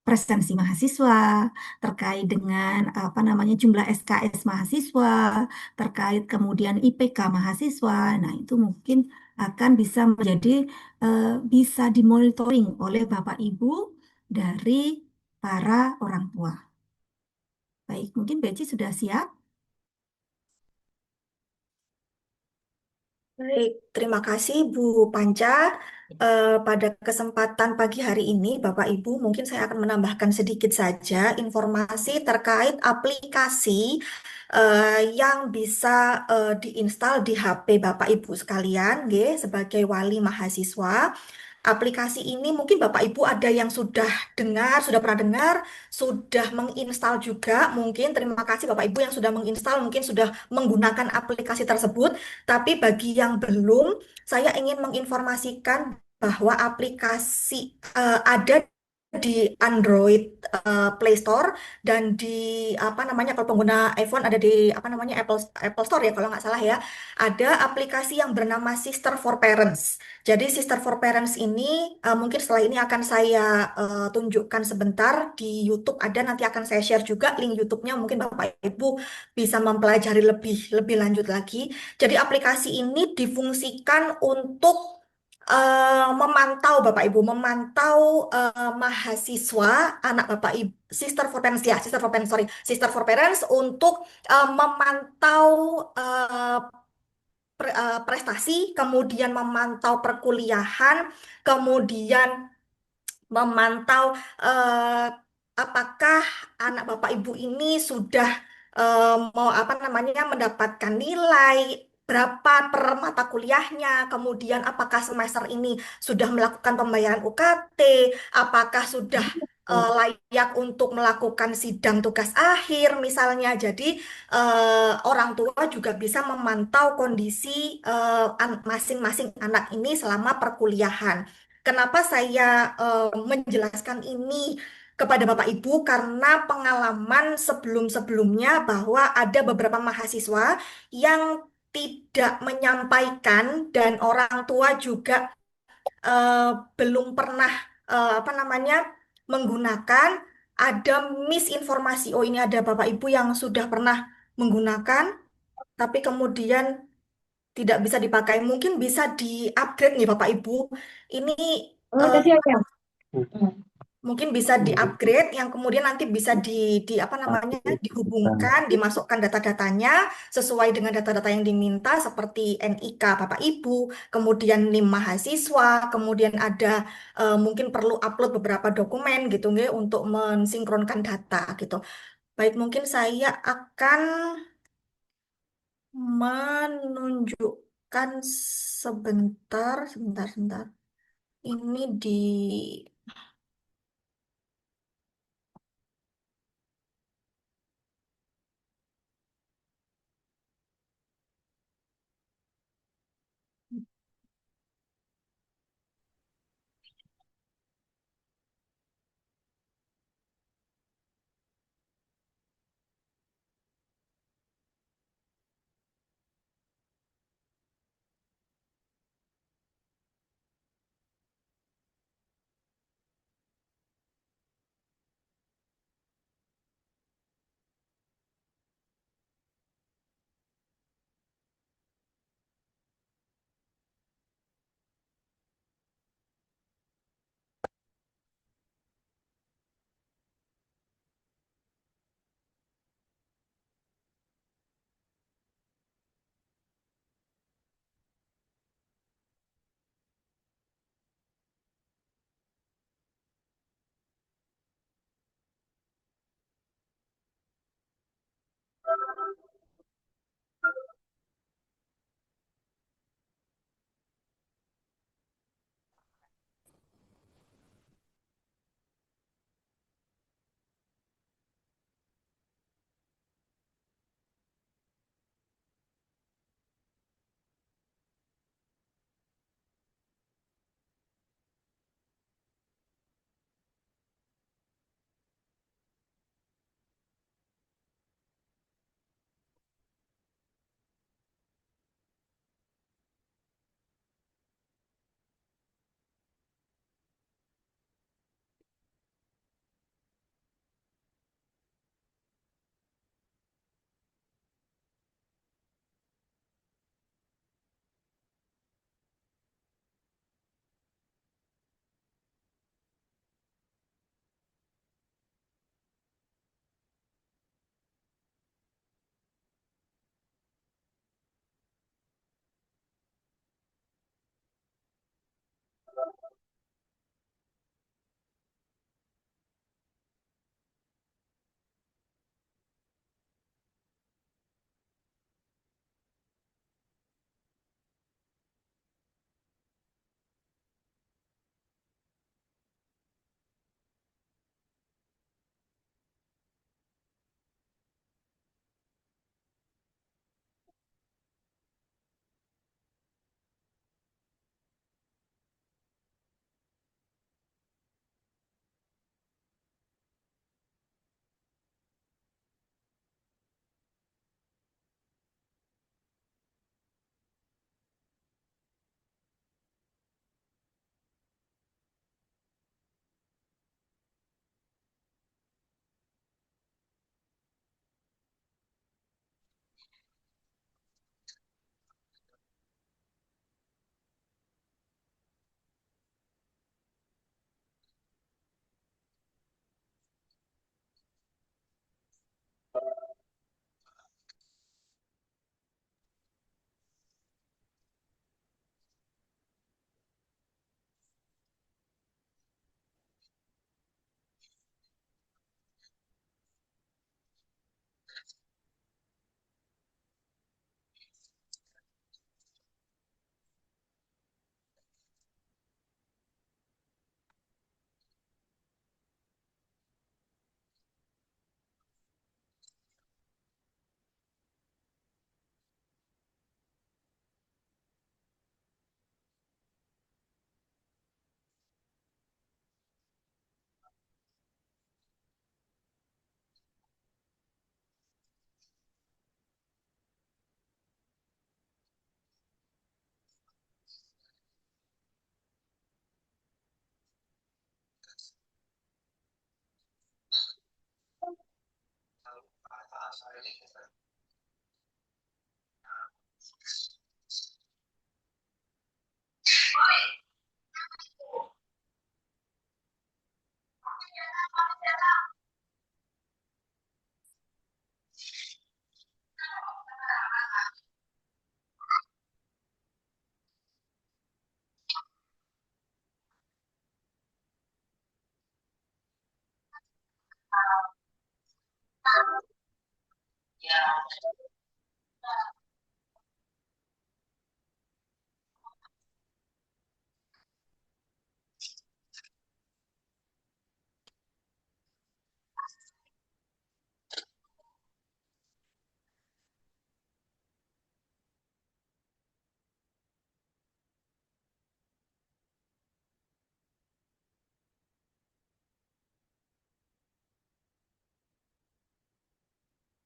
A: presensi mahasiswa, terkait dengan apa namanya jumlah SKS mahasiswa, terkait kemudian IPK mahasiswa. Nah, itu mungkin akan bisa menjadi bisa dimonitoring oleh Bapak Ibu dari para orang tua. Baik, mungkin Beci sudah siap.
F: Baik, terima kasih Bu Panca. Pada kesempatan pagi hari ini, Bapak Ibu, mungkin saya akan menambahkan sedikit saja informasi terkait aplikasi yang bisa diinstal di HP Bapak Ibu sekalian, nggih, sebagai wali mahasiswa. Aplikasi ini mungkin Bapak Ibu ada yang sudah dengar, sudah pernah dengar, sudah menginstal juga. Mungkin terima kasih Bapak Ibu yang sudah menginstal, mungkin sudah menggunakan aplikasi tersebut. Tapi bagi yang belum, saya ingin menginformasikan bahwa aplikasi ada di Android Play Store dan di apa namanya kalau pengguna iPhone ada di apa namanya Apple Store ya kalau nggak salah ya. Ada aplikasi yang bernama Sister for Parents. Jadi Sister for Parents ini mungkin setelah ini akan saya tunjukkan sebentar di YouTube ada nanti akan saya share juga link YouTube-nya mungkin Bapak Ibu bisa mempelajari lebih lebih lanjut lagi. Jadi aplikasi ini difungsikan untuk memantau Bapak Ibu, memantau mahasiswa anak Bapak Ibu, Sister for Parents ya, Sister for Parents sorry, Sister for Parents untuk memantau prestasi, kemudian memantau perkuliahan, kemudian memantau apakah anak Bapak Ibu ini sudah mau apa namanya mendapatkan nilai berapa per mata kuliahnya, kemudian apakah semester ini sudah melakukan pembayaran UKT, apakah sudah layak untuk melakukan sidang tugas akhir misalnya. Jadi orang tua juga bisa memantau kondisi masing-masing anak ini selama perkuliahan. Kenapa saya menjelaskan ini kepada Bapak Ibu? Karena pengalaman sebelum-sebelumnya bahwa ada beberapa mahasiswa yang tidak menyampaikan dan orang tua juga belum pernah apa namanya menggunakan, ada misinformasi. Oh, ini ada Bapak Ibu yang sudah pernah menggunakan, tapi kemudian tidak bisa dipakai. Mungkin bisa di-upgrade nih Bapak Ibu. Ini
B: Oh,
F: eh,
B: tadi ada.
F: mungkin bisa di-upgrade yang kemudian nanti bisa di apa namanya dihubungkan, dimasukkan data-datanya sesuai dengan data-data yang diminta seperti NIK Bapak Ibu, kemudian NIM mahasiswa, kemudian ada mungkin perlu upload beberapa dokumen gitu nggih untuk mensinkronkan data gitu. Baik, mungkin saya akan menunjukkan sebentar. Ini di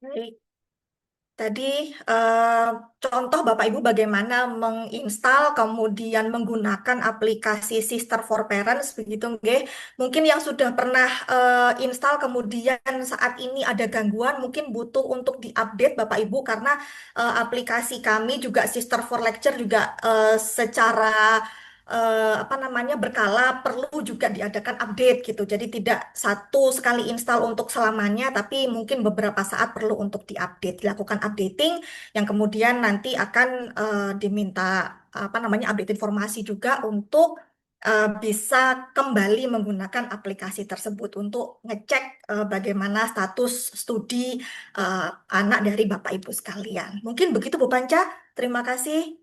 F: Baik. Tadi contoh Bapak Ibu bagaimana menginstal kemudian menggunakan aplikasi Sister for Parents begitu nggih. Mungkin yang sudah pernah install kemudian saat ini ada gangguan mungkin butuh untuk diupdate Bapak Ibu karena aplikasi kami juga Sister for Lecture juga secara apa namanya berkala perlu juga diadakan update gitu. Jadi tidak satu sekali install untuk selamanya, tapi mungkin beberapa saat perlu untuk diupdate, dilakukan updating, yang kemudian nanti akan diminta apa namanya update informasi juga untuk bisa kembali menggunakan aplikasi tersebut untuk ngecek bagaimana status studi anak dari Bapak Ibu sekalian. Mungkin begitu Bu Panca. Terima kasih.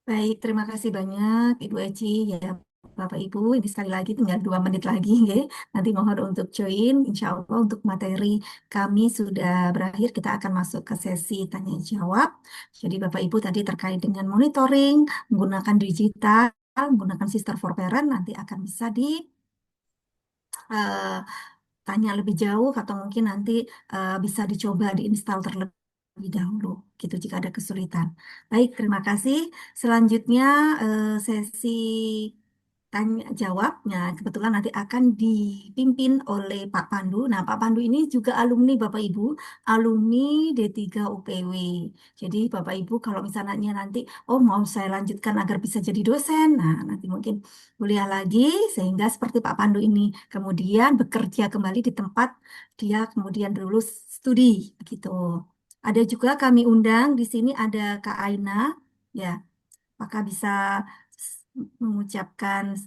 A: Baik, terima kasih banyak Ibu Eci ya Bapak Ibu. Ini sekali lagi tinggal 2 menit lagi ya. Nanti mohon untuk join. Insya Allah untuk materi kami sudah berakhir. Kita akan masuk ke sesi tanya jawab. Jadi Bapak Ibu tadi terkait dengan monitoring, menggunakan digital, menggunakan Sister for Parent nanti akan bisa di eh, tanya lebih jauh atau mungkin nanti bisa dicoba diinstal terlebih dahulu gitu jika ada kesulitan. Baik, terima kasih. Selanjutnya sesi tanya jawabnya kebetulan nanti akan dipimpin oleh Pak Pandu. Nah, Pak Pandu ini juga alumni Bapak Ibu, alumni D3 UPW. Jadi Bapak Ibu kalau misalnya nanti oh mau saya lanjutkan agar bisa jadi dosen, nah nanti mungkin kuliah lagi sehingga seperti Pak Pandu ini kemudian bekerja kembali di tempat dia kemudian lulus studi begitu. Ada juga kami undang di sini ada Kak Aina ya. Apakah bisa mengucapkan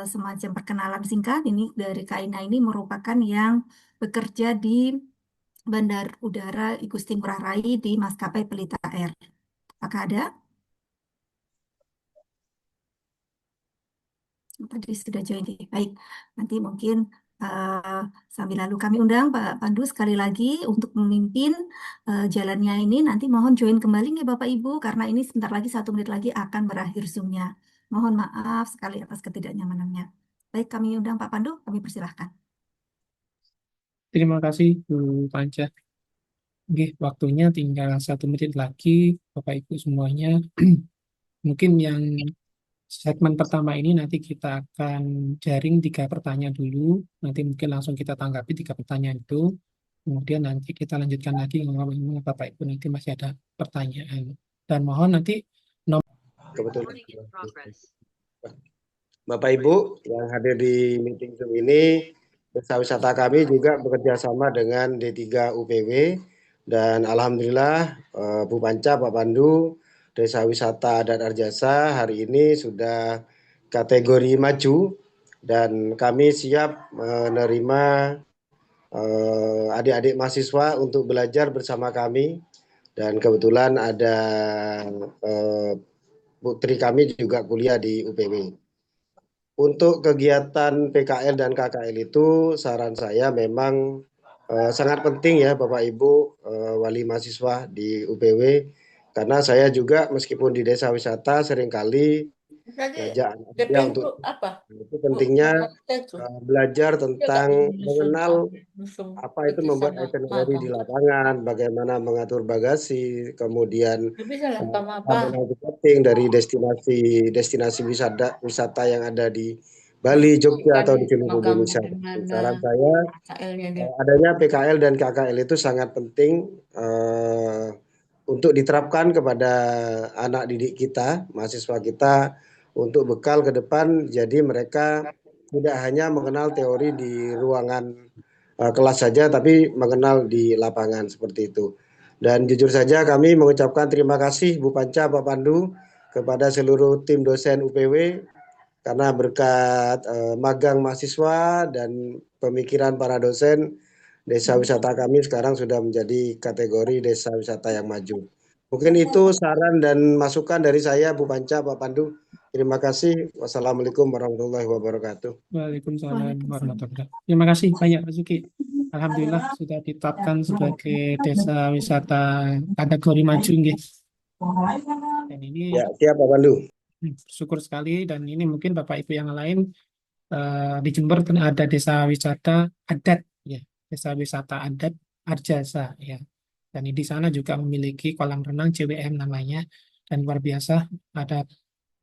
A: semacam perkenalan singkat ini dari Kak Aina ini merupakan yang bekerja di Bandar Udara Igusti Ngurah Rai di Maskapai Pelita Air. Apakah ada? Tadi sudah join. Baik, nanti mungkin sambil lalu kami undang Pak Pandu sekali lagi untuk memimpin jalannya ini. Nanti mohon join kembali ya Bapak Ibu karena ini sebentar lagi 1 menit lagi akan berakhir Zoom-nya. Mohon maaf sekali atas ketidaknyamanannya. Baik, kami undang Pak Pandu, kami persilahkan.
D: Terima kasih Bu Panca. Oke, waktunya tinggal 1 menit lagi, Bapak Ibu semuanya. Mungkin yang segmen pertama ini nanti kita akan jaring 3 pertanyaan dulu. Nanti mungkin langsung kita tanggapi 3 pertanyaan itu. Kemudian nanti kita lanjutkan lagi kalau memang Bapak Ibu nanti masih ada pertanyaan. Dan mohon nanti
C: Kebetulan. Bapak Ibu yang hadir di meeting Zoom ini, desa wisata kami juga bekerja sama dengan D3 UPW dan alhamdulillah Bu Panca, Pak Pandu, Desa Wisata Adat Arjasa hari ini sudah kategori maju dan kami siap menerima adik-adik mahasiswa untuk belajar bersama kami dan kebetulan ada putri kami juga kuliah di UPW. Untuk kegiatan PKL dan KKL itu saran saya memang sangat penting ya Bapak Ibu wali mahasiswa di UPW karena saya juga meskipun di desa wisata seringkali ngajak dia untuk itu pentingnya belajar tentang mengenal apa itu membuat itinerary di lapangan, bagaimana mengatur bagasi, kemudian bagaimana marketing dari destinasi wisata yang ada di Bali, Jogja,
G: Kan
C: atau di seluruh
G: magang
C: Indonesia.
G: di mana
C: Saran saya,
G: KL-nya dia.
C: adanya PKL dan KKL itu sangat penting untuk diterapkan kepada anak didik kita, mahasiswa kita, untuk bekal ke depan. Jadi mereka tidak hanya mengenal teori di ruangan kelas saja, tapi mengenal di lapangan seperti itu. Dan jujur saja kami mengucapkan terima kasih Bu Panca, Pak Pandu, kepada seluruh tim dosen UPW karena berkat magang mahasiswa dan pemikiran para dosen, desa wisata kami sekarang sudah menjadi kategori desa wisata yang maju. Mungkin itu saran dan masukan dari saya, Bu Panca, Pak Pandu. Terima kasih. Wassalamualaikum warahmatullahi wabarakatuh.
D: Waalaikumsalam warahmatullahi wabarakatuh. Terima kasih banyak Pak Zuki. Alhamdulillah sudah ditetapkan sebagai desa wisata kategori maju nggih. Dan ini
C: Ya, siap Pak Pandu.
D: syukur sekali, dan ini mungkin Bapak Ibu yang lain di Jember kan ada desa wisata adat ya, desa wisata adat Arjasa ya. Dan di sana juga memiliki kolam renang CWM namanya, dan luar biasa ada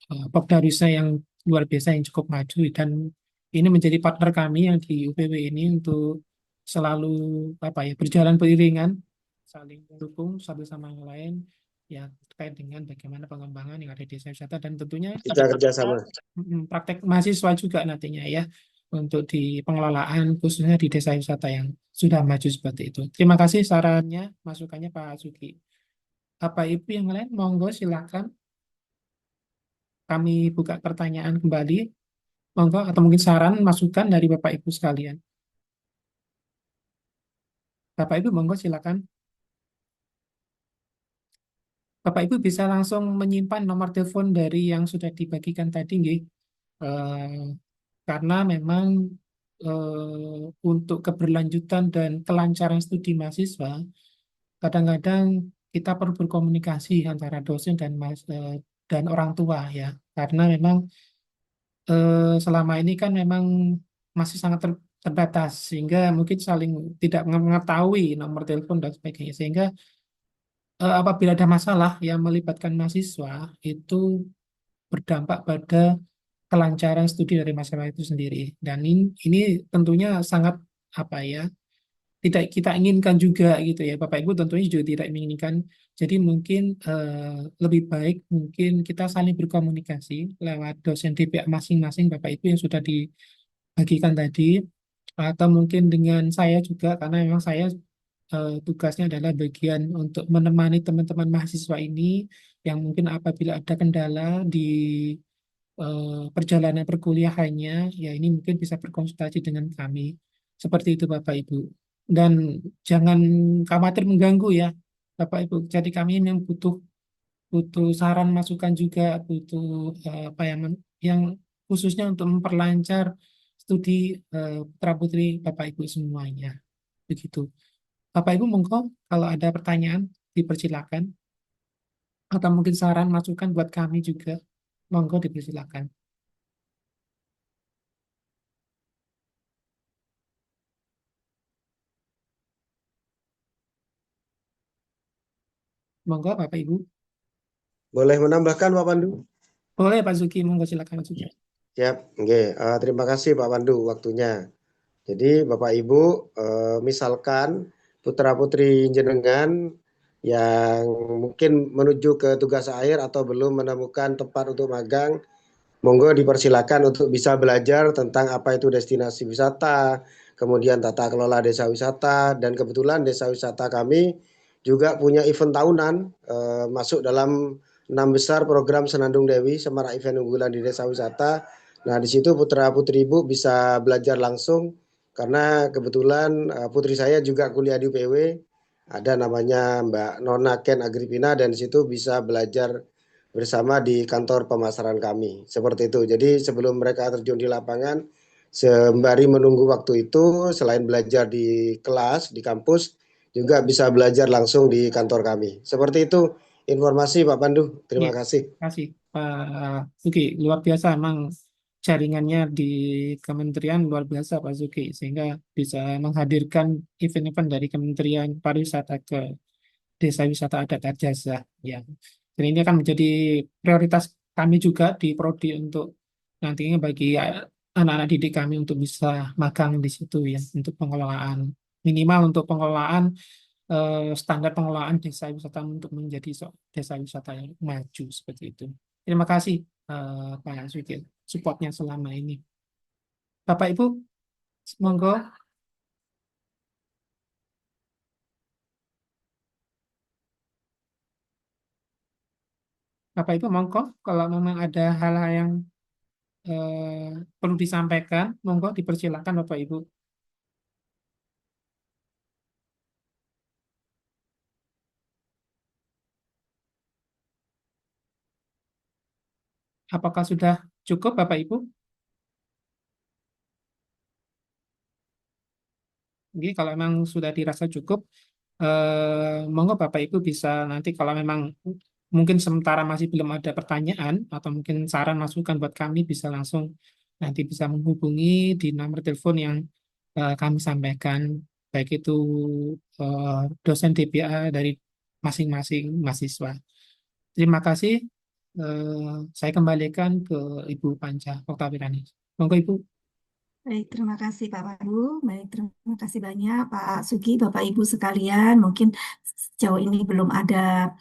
D: Popda Wisata yang luar biasa yang cukup maju, dan ini menjadi partner kami yang di UPW ini untuk selalu berjalan beriringan, saling mendukung satu sama yang lain ya, terkait dengan bagaimana pengembangan yang ada di desa wisata, dan tentunya
C: Kita kerjasama.
D: praktek mahasiswa juga nantinya ya untuk di pengelolaan khususnya di desa wisata yang sudah maju seperti itu. Terima kasih sarannya, masukannya Pak Suki. Bapak Ibu yang lain monggo silakan, kami buka pertanyaan kembali, monggo, atau mungkin saran masukan dari Bapak Ibu sekalian. Bapak Ibu monggo silakan. Bapak Ibu bisa langsung menyimpan nomor telepon dari yang sudah dibagikan tadi nggih. Karena memang untuk keberlanjutan dan kelancaran studi mahasiswa, kadang-kadang kita perlu berkomunikasi antara dosen dan orang tua ya. Karena memang selama ini kan memang masih sangat terbatas, sehingga mungkin saling tidak mengetahui nomor telepon dan sebagainya. Sehingga apabila ada masalah yang melibatkan mahasiswa, itu berdampak pada kelancaran studi dari mahasiswa itu sendiri. Dan ini tentunya sangat tidak kita inginkan juga gitu ya. Bapak Ibu tentunya juga tidak menginginkan. Jadi mungkin lebih baik mungkin kita saling berkomunikasi lewat dosen di pihak masing-masing Bapak Ibu yang sudah dibagikan tadi, atau mungkin dengan saya juga, karena memang saya tugasnya adalah bagian untuk menemani teman-teman mahasiswa ini yang mungkin apabila ada kendala di perjalanan perkuliahannya, ya ini mungkin bisa berkonsultasi dengan kami. Seperti itu Bapak Ibu. Dan jangan khawatir mengganggu ya Bapak Ibu. Jadi kami ini yang butuh saran masukan juga, butuh yang khususnya untuk memperlancar studi putra putri Bapak Ibu semuanya. Begitu. Bapak Ibu monggo kalau ada pertanyaan dipersilakan, atau mungkin saran masukan buat kami juga, monggo dipersilakan. Monggo Bapak Ibu.
C: Boleh menambahkan Pak Pandu?
D: Boleh Pak Zuki, monggo silakan Pak Zuki.
C: Siap. Oke. Terima kasih Pak Pandu waktunya. Jadi Bapak Ibu, misalkan putra-putri jenengan yang mungkin menuju ke tugas akhir atau belum menemukan tempat untuk magang, monggo dipersilakan untuk bisa belajar tentang apa itu destinasi wisata, kemudian tata kelola desa wisata, dan kebetulan desa wisata kami juga punya event tahunan masuk dalam 6 besar program Senandung Dewi, Semarak Event Unggulan di Desa Wisata. Nah, di situ putra-putri Ibu bisa belajar langsung, karena kebetulan putri saya juga kuliah di UPW, ada namanya Mbak Nona Ken Agripina, dan di situ bisa belajar bersama di kantor pemasaran kami. Seperti itu. Jadi sebelum mereka terjun di lapangan, sembari menunggu waktu itu, selain belajar di kelas, di kampus, juga bisa belajar langsung di kantor kami. Seperti itu informasi Pak Pandu. Terima kasih.
D: Terima kasih Pak Zuki. Luar biasa emang jaringannya di kementerian, luar biasa Pak Zuki, sehingga bisa menghadirkan event-event dari Kementerian Pariwisata ke Desa Wisata Adat Arjasa ya. Dan ini akan menjadi prioritas kami juga di Prodi untuk nantinya bagi anak-anak didik kami untuk bisa magang di situ ya, untuk pengelolaan, minimal untuk pengelolaan standar pengelolaan desa wisata untuk menjadi desa wisata yang maju seperti itu. Terima kasih Pak Sugeng supportnya selama ini. Bapak Ibu, monggo. Bapak Ibu monggo kalau memang ada hal-hal yang perlu disampaikan, monggo dipersilakan Bapak Ibu. Apakah sudah cukup Bapak Ibu? Jadi kalau memang sudah dirasa cukup, monggo Bapak Ibu bisa nanti kalau memang mungkin sementara masih belum ada pertanyaan atau mungkin saran masukan buat kami bisa langsung nanti bisa menghubungi di nomor telepon yang kami sampaikan, baik itu dosen DPA dari masing-masing mahasiswa. Terima kasih. Saya kembalikan ke Ibu Panca Oktawirani. Monggo Ibu.
A: Baik, terima kasih Pak Pandu. Baik, terima kasih banyak Pak Sugi, Bapak Ibu sekalian. Mungkin sejauh ini belum ada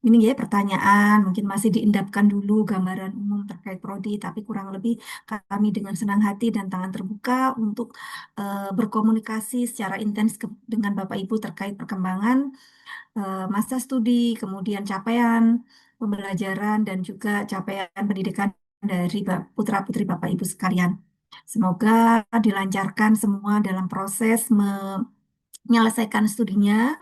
A: ini ya pertanyaan. Mungkin masih diendapkan dulu gambaran umum terkait prodi, tapi kurang lebih kami dengan senang hati dan tangan terbuka untuk berkomunikasi secara intens dengan Bapak Ibu terkait perkembangan masa studi, kemudian capaian pembelajaran dan juga capaian pendidikan dari putra-putri Bapak Ibu sekalian. Semoga dilancarkan semua dalam proses menyelesaikan studinya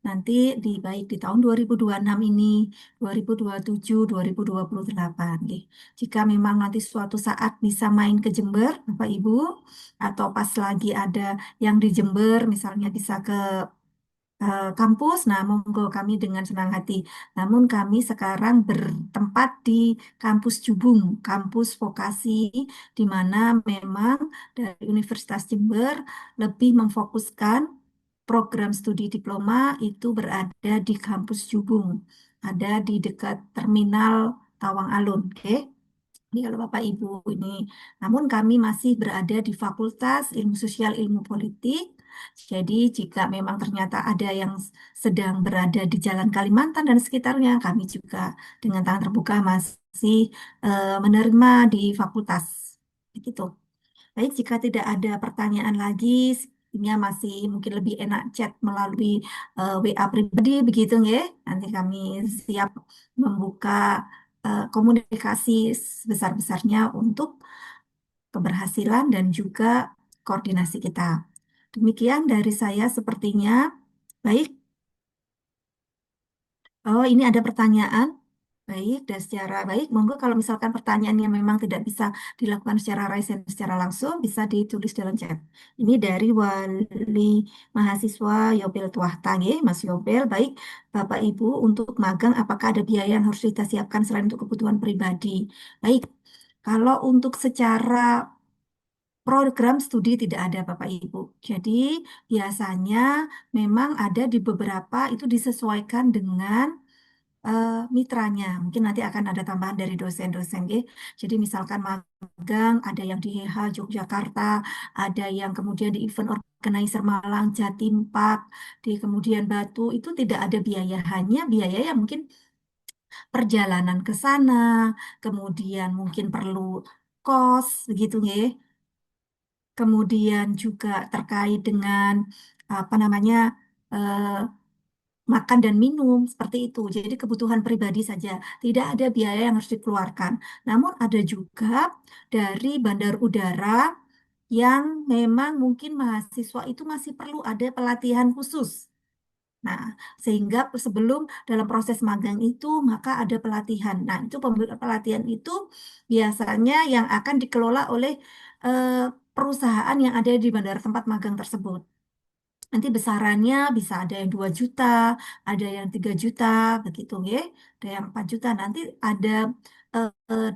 A: nanti baik di tahun 2026 ini, 2027, 2028. Nggih. Jika memang nanti suatu saat bisa main ke Jember, Bapak Ibu, atau pas lagi ada yang di Jember, misalnya bisa ke kampus. Nah, monggo kami dengan senang hati. Namun kami sekarang bertempat di kampus Jubung, kampus vokasi, di mana memang dari Universitas Jember lebih memfokuskan program studi diploma itu berada di kampus Jubung, ada di dekat terminal Tawang Alun. Oke. Ini kalau Bapak Ibu ini, namun kami masih berada di Fakultas Ilmu Sosial Ilmu Politik. Jadi jika memang ternyata ada yang sedang berada di Jalan Kalimantan dan sekitarnya, kami juga dengan tangan terbuka masih menerima di fakultas. Begitu. Baik, jika tidak ada pertanyaan lagi, sepertinya masih mungkin lebih enak chat melalui WA pribadi, begitu ya. Nanti kami siap membuka komunikasi sebesar-besarnya untuk keberhasilan dan juga koordinasi kita. Demikian dari saya sepertinya. Baik, oh ini ada pertanyaan. Baik, dan secara baik, monggo kalau misalkan pertanyaannya memang tidak bisa dilakukan secara raise hand, secara langsung, bisa ditulis dalam chat. Ini dari Wali Mahasiswa Yobel Tuahta, nggih, Mas Yobel. Baik, Bapak Ibu, untuk magang apakah ada biaya yang harus kita siapkan selain untuk kebutuhan pribadi? Baik, kalau untuk secara program studi tidak ada Bapak Ibu. Jadi biasanya memang ada di beberapa itu disesuaikan dengan mitranya. Mungkin nanti akan ada tambahan dari dosen-dosen. Nggih. Jadi misalkan magang, ada yang di HH Yogyakarta, ada yang kemudian di event organizer Malang, Jatim Park, di kemudian Batu, itu tidak ada biaya. Hanya biaya yang mungkin perjalanan ke sana, kemudian mungkin perlu kos, begitu nggih. Kemudian juga terkait dengan apa namanya eh, makan dan minum seperti itu. Jadi kebutuhan pribadi saja, tidak ada biaya yang harus dikeluarkan. Namun ada juga dari bandar udara yang memang mungkin mahasiswa itu masih perlu ada pelatihan khusus. Nah, sehingga sebelum dalam proses magang itu maka ada pelatihan. Nah, itu pelatihan itu biasanya yang akan dikelola oleh eh, perusahaan yang ada di bandara tempat magang tersebut. Nanti besarannya bisa ada yang 2 juta, ada yang 3 juta, begitu ya. Ada yang 4 juta. Nanti ada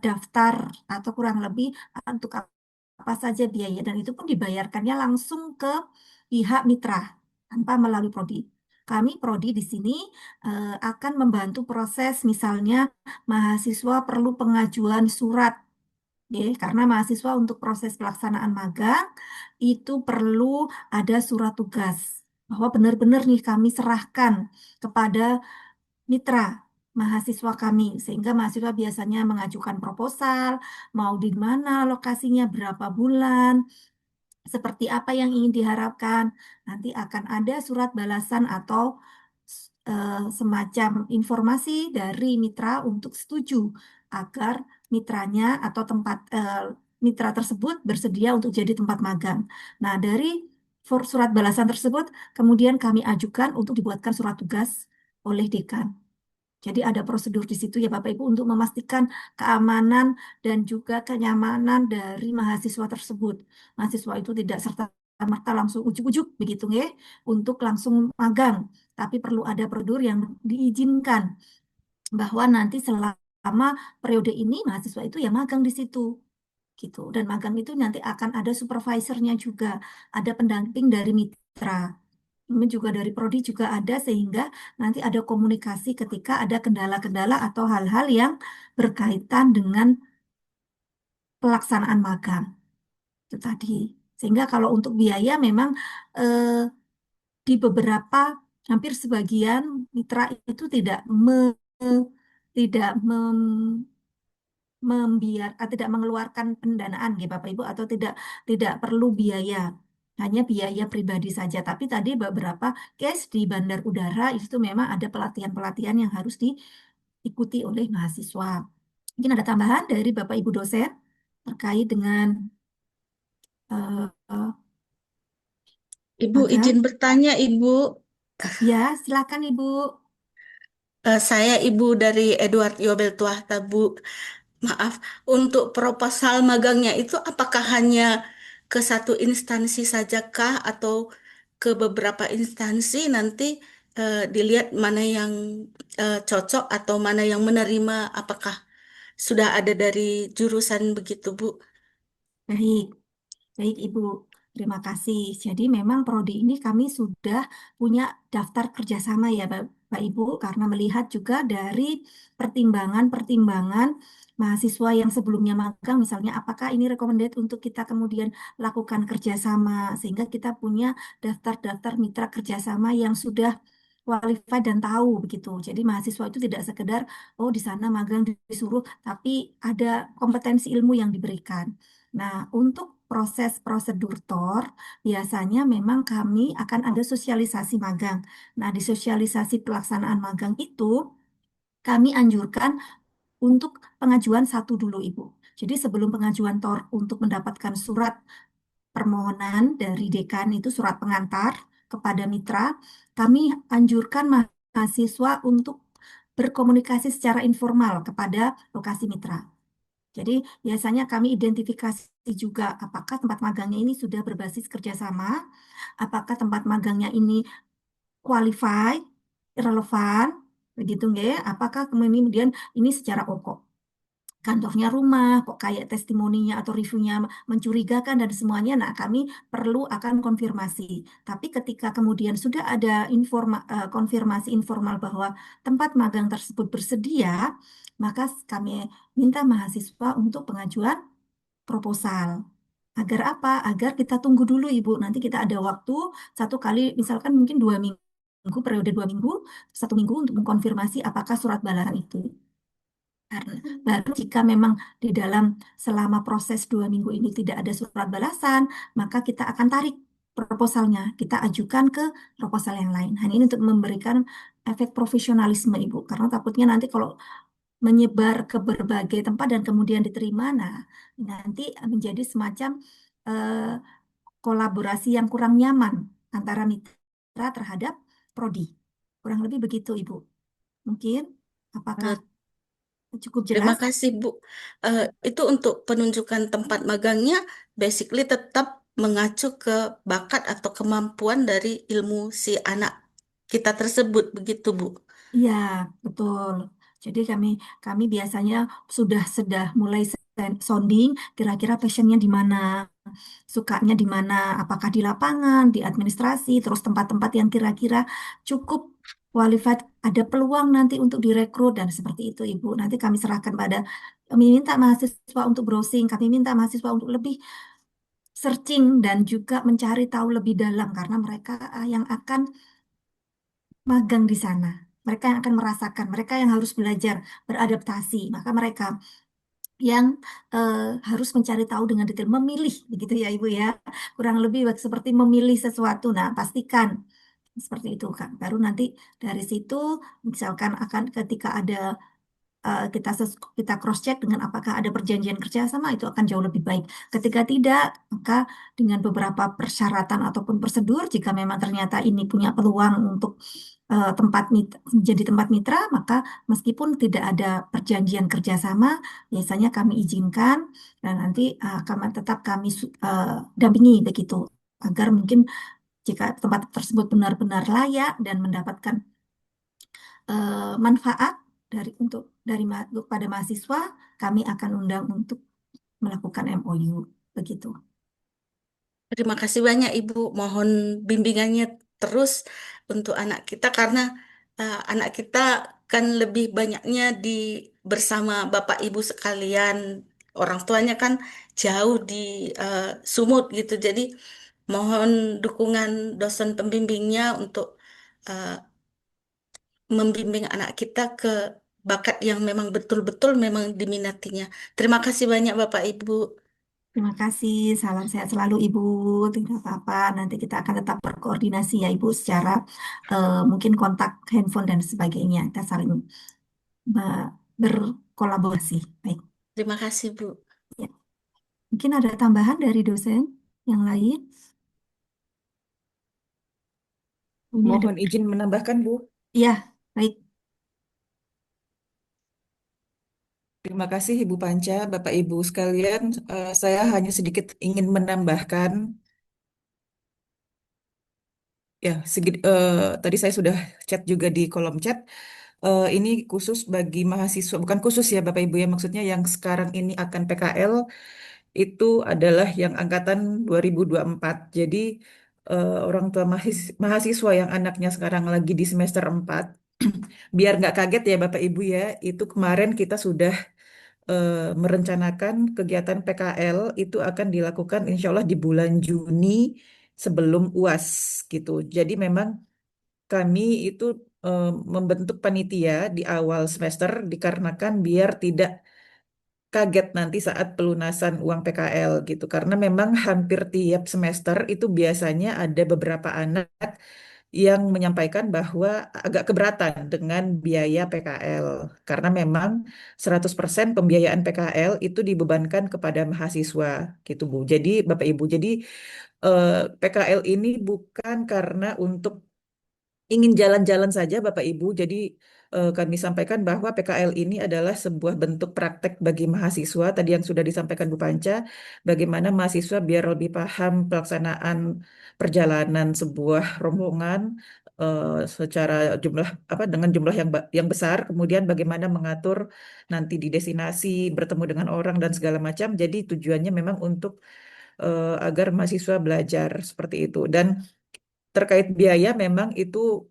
A: daftar atau kurang lebih untuk apa saja biaya. Dan itu pun dibayarkannya langsung ke pihak mitra tanpa melalui prodi. Kami prodi di sini akan membantu proses misalnya mahasiswa perlu pengajuan surat karena mahasiswa untuk proses pelaksanaan magang itu perlu ada surat tugas bahwa benar-benar nih kami serahkan kepada mitra mahasiswa kami, sehingga mahasiswa biasanya mengajukan proposal, mau di mana lokasinya, berapa bulan, seperti apa yang ingin diharapkan. Nanti akan ada surat balasan atau semacam informasi dari mitra untuk setuju agar mitranya atau tempat mitra tersebut bersedia untuk jadi tempat magang. Nah, dari surat balasan tersebut kemudian kami ajukan untuk dibuatkan surat tugas oleh dekan. Jadi ada prosedur di situ ya Bapak Ibu untuk memastikan keamanan dan juga kenyamanan dari mahasiswa tersebut. Mahasiswa itu tidak serta-merta langsung ujuk-ujuk begitu ya untuk langsung magang, tapi perlu ada prosedur yang diizinkan bahwa nanti selama periode ini mahasiswa itu ya magang di situ gitu. Dan magang itu nanti akan ada supervisornya juga, ada pendamping dari mitra. Ini juga dari prodi juga ada sehingga nanti ada komunikasi ketika ada kendala-kendala atau hal-hal yang berkaitan dengan pelaksanaan magang. Itu tadi. Sehingga kalau untuk biaya memang eh, di beberapa hampir sebagian mitra itu tidak tidak mengeluarkan pendanaan gitu Bapak Ibu atau tidak perlu biaya, hanya biaya pribadi saja. Tapi tadi beberapa case di bandar udara itu memang ada pelatihan-pelatihan yang harus diikuti oleh mahasiswa. Mungkin ada tambahan dari Bapak Ibu dosen terkait dengan eh, eh,
J: Ibu
A: magang.
J: izin bertanya, Ibu.
A: Ya, silakan Ibu.
J: Saya Ibu dari Edward Yobel Tuahta, Bu. Maaf, untuk proposal magangnya itu apakah hanya ke satu instansi sajakah atau ke beberapa instansi nanti dilihat mana yang cocok atau mana yang menerima, apakah sudah ada dari jurusan begitu, Bu?
A: Baik. Baik, Ibu. Terima kasih. Jadi memang prodi ini kami sudah punya daftar kerjasama ya, Bapak Ibu, karena melihat juga dari pertimbangan-pertimbangan mahasiswa yang sebelumnya magang, misalnya apakah ini recommended untuk kita kemudian lakukan kerjasama, sehingga kita punya daftar-daftar mitra kerjasama yang sudah qualified dan tahu begitu. Jadi mahasiswa itu tidak sekedar, oh di sana magang disuruh, tapi ada kompetensi ilmu yang diberikan. Nah, untuk proses prosedur TOR, biasanya memang kami akan ada sosialisasi magang. Nah, di sosialisasi pelaksanaan magang itu, kami anjurkan untuk pengajuan satu dulu, Ibu. Jadi sebelum pengajuan TOR untuk mendapatkan surat permohonan dari dekan itu surat pengantar kepada mitra, kami anjurkan mahasiswa untuk berkomunikasi secara informal kepada lokasi mitra. Jadi biasanya kami identifikasi juga apakah tempat magangnya ini sudah berbasis kerjasama, apakah tempat magangnya ini qualified, relevan, begitu nggak ya? Apakah kemudian ini secara kok kantornya rumah, kok kayak testimoninya atau reviewnya mencurigakan dan semuanya. Nah, kami perlu akan konfirmasi. Tapi ketika kemudian sudah ada konfirmasi informal bahwa tempat magang tersebut bersedia, maka kami minta mahasiswa untuk pengajuan proposal. Agar apa? Agar kita tunggu dulu, Ibu. Nanti kita ada waktu satu kali, misalkan mungkin 2 minggu, periode 2 minggu, 1 minggu untuk mengkonfirmasi apakah surat balasan itu. Karena baru jika memang di dalam selama proses 2 minggu ini tidak ada surat balasan, maka kita akan tarik proposalnya. Kita ajukan ke proposal yang lain. Hanya ini untuk memberikan efek profesionalisme, Ibu. Karena takutnya nanti kalau menyebar ke berbagai tempat dan kemudian diterima, nah nanti menjadi semacam eh, kolaborasi yang kurang nyaman antara mitra terhadap prodi. Kurang lebih begitu, Ibu. Mungkin apakah
J: Eh,
A: cukup
J: Terima
A: jelas?
J: kasih, Bu. Itu untuk penunjukan tempat magangnya, basically tetap mengacu ke bakat atau kemampuan dari ilmu si anak kita tersebut, begitu, Bu.
A: Iya, betul. Jadi kami biasanya sudah mulai sounding kira-kira passionnya di mana, sukanya di mana, apakah di lapangan, di administrasi, terus tempat-tempat yang kira-kira cukup qualified, ada peluang nanti untuk direkrut dan seperti itu Ibu. Nanti kami serahkan pada, kami minta mahasiswa untuk browsing, kami minta mahasiswa untuk lebih searching dan juga mencari tahu lebih dalam karena mereka yang akan magang di sana. Mereka yang akan merasakan, mereka yang harus belajar beradaptasi. Maka mereka yang harus mencari tahu dengan detail, memilih, begitu ya Ibu ya. Kurang lebih seperti memilih sesuatu. Nah, pastikan seperti itu Kak. Baru nanti dari situ misalkan akan ketika ada kita cross check dengan apakah ada perjanjian kerjasama itu akan jauh lebih baik. Ketika tidak, maka dengan beberapa persyaratan ataupun prosedur, jika memang ternyata ini punya peluang untuk tempat mitra, menjadi tempat mitra, maka meskipun tidak ada perjanjian kerjasama, biasanya kami izinkan dan nanti akan tetap kami dampingi begitu agar mungkin jika tempat tersebut benar-benar layak dan mendapatkan manfaat kepada mahasiswa, kami akan undang untuk melakukan MOU begitu.
J: Terima kasih banyak Ibu. Mohon bimbingannya terus untuk anak kita karena anak kita kan lebih banyaknya di bersama Bapak Ibu sekalian. Orang tuanya kan jauh di Sumut gitu. Jadi mohon dukungan dosen pembimbingnya untuk eh, membimbing anak kita ke bakat yang memang betul-betul memang diminatinya. Terima kasih banyak Bapak Ibu.
A: Terima kasih, salam sehat selalu Ibu. Tidak apa-apa, nanti kita akan tetap berkoordinasi ya Ibu secara mungkin kontak handphone dan sebagainya. Kita saling berkolaborasi. Baik,
J: Terima kasih Bu.
A: ya. Mungkin ada tambahan dari dosen yang lain? Ini ada,
E: Mohon izin menambahkan, Bu.
A: ya, baik.
E: Terima kasih Ibu Panca, Bapak Ibu sekalian. Saya hanya sedikit ingin menambahkan, ya, tadi saya sudah chat juga di kolom chat. Ini khusus bagi mahasiswa, bukan khusus ya Bapak Ibu ya, maksudnya yang sekarang ini akan PKL itu adalah yang angkatan 2024. Jadi orang tua mahasiswa yang anaknya sekarang lagi di semester 4, biar nggak kaget ya Bapak Ibu ya, itu kemarin kita sudah merencanakan kegiatan PKL itu akan dilakukan insya Allah di bulan Juni sebelum UAS gitu. Jadi memang kami itu membentuk panitia di awal semester dikarenakan biar tidak kaget nanti saat pelunasan uang PKL gitu. Karena memang hampir tiap semester itu biasanya ada beberapa anak yang menyampaikan bahwa agak keberatan dengan biaya PKL karena memang 100% pembiayaan PKL itu dibebankan kepada mahasiswa gitu Bu. Jadi Bapak Ibu, jadi PKL ini bukan karena untuk ingin jalan-jalan saja Bapak Ibu. Jadi kami sampaikan bahwa PKL ini adalah sebuah bentuk praktek bagi mahasiswa tadi yang sudah disampaikan Bu Panca, bagaimana mahasiswa biar lebih paham pelaksanaan perjalanan sebuah rombongan secara jumlah apa dengan jumlah yang besar, kemudian bagaimana mengatur nanti di destinasi bertemu dengan orang dan segala macam. Jadi tujuannya memang untuk agar mahasiswa belajar seperti itu. Dan terkait biaya memang itu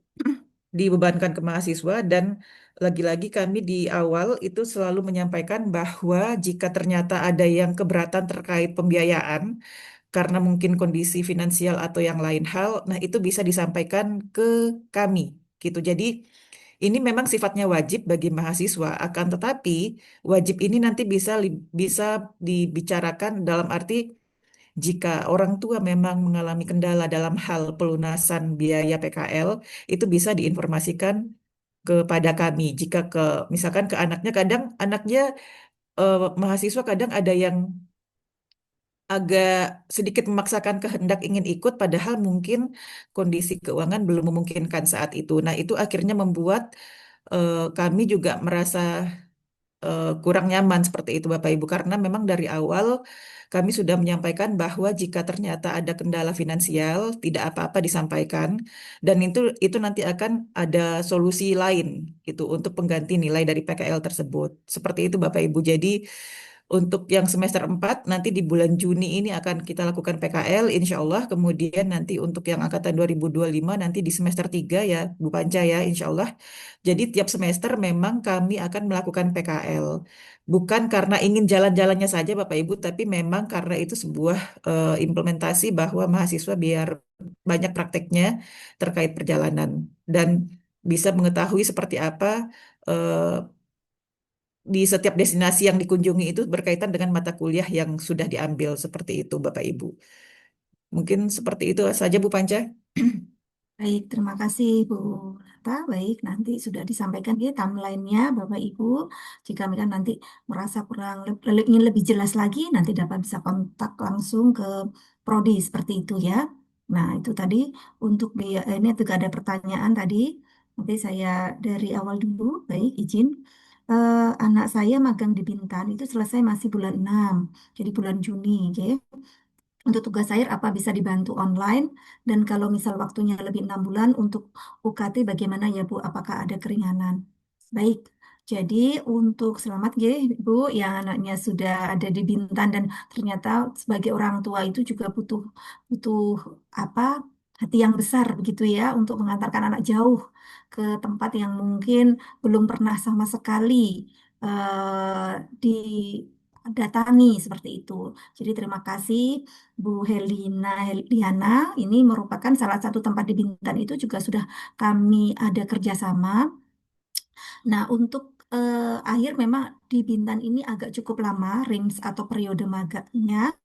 E: dibebankan ke mahasiswa dan lagi-lagi kami di awal itu selalu menyampaikan bahwa jika ternyata ada yang keberatan terkait pembiayaan karena mungkin kondisi finansial atau yang lain hal, nah itu bisa disampaikan ke kami gitu. Jadi ini memang sifatnya wajib bagi mahasiswa, akan tetapi wajib ini nanti bisa dibicarakan dalam arti jika orang tua memang mengalami kendala dalam hal pelunasan biaya PKL, itu bisa diinformasikan kepada kami. Jika misalkan ke anaknya, kadang anaknya mahasiswa kadang ada yang agak sedikit memaksakan kehendak ingin ikut, padahal mungkin kondisi keuangan belum memungkinkan saat itu. Nah, itu akhirnya membuat kami juga merasa kurang nyaman seperti itu Bapak Ibu karena memang dari awal kami sudah menyampaikan bahwa jika ternyata ada kendala finansial tidak apa-apa disampaikan dan itu nanti akan ada solusi lain gitu untuk pengganti nilai dari PKL tersebut. Seperti itu Bapak Ibu. Jadi Untuk yang semester 4 nanti di bulan Juni ini akan kita lakukan PKL insya Allah. Kemudian nanti untuk yang angkatan 2025 nanti di semester 3 ya Bu Panca ya insya Allah. Jadi tiap semester memang kami akan melakukan PKL. Bukan karena ingin jalan-jalannya saja Bapak Ibu, tapi memang karena itu sebuah implementasi bahwa mahasiswa biar banyak prakteknya terkait perjalanan dan bisa mengetahui seperti apa eh, di setiap destinasi yang dikunjungi itu berkaitan dengan mata kuliah yang sudah diambil seperti itu Bapak Ibu. Mungkin seperti itu saja Bu Panca.
A: Baik, terima kasih Bu Lata. Baik, nanti sudah disampaikan ya timeline-nya Bapak Ibu. Jika mereka nanti merasa kurang ingin lebih jelas lagi, nanti dapat bisa kontak langsung ke Prodi seperti itu ya. Nah, itu tadi untuk biaya ini juga ada pertanyaan tadi. Nanti saya dari awal dulu, baik izin. Anak saya magang di Bintan itu selesai masih bulan 6, jadi bulan Juni, ya. Untuk tugas akhir apa bisa dibantu online? Dan kalau misal waktunya lebih 6 bulan untuk UKT bagaimana ya Bu? Apakah ada keringanan? Baik, jadi untuk selamat ya Bu yang anaknya sudah ada di Bintan dan ternyata sebagai orang tua itu juga butuh butuh apa hati yang besar begitu ya untuk mengantarkan anak jauh ke tempat yang mungkin belum pernah sama sekali didatangi seperti itu. Jadi terima kasih Bu Heliana. Ini merupakan salah satu tempat di Bintan itu juga sudah kami ada kerjasama. Nah, untuk akhir memang di Bintan ini agak cukup lama range atau periode maganya.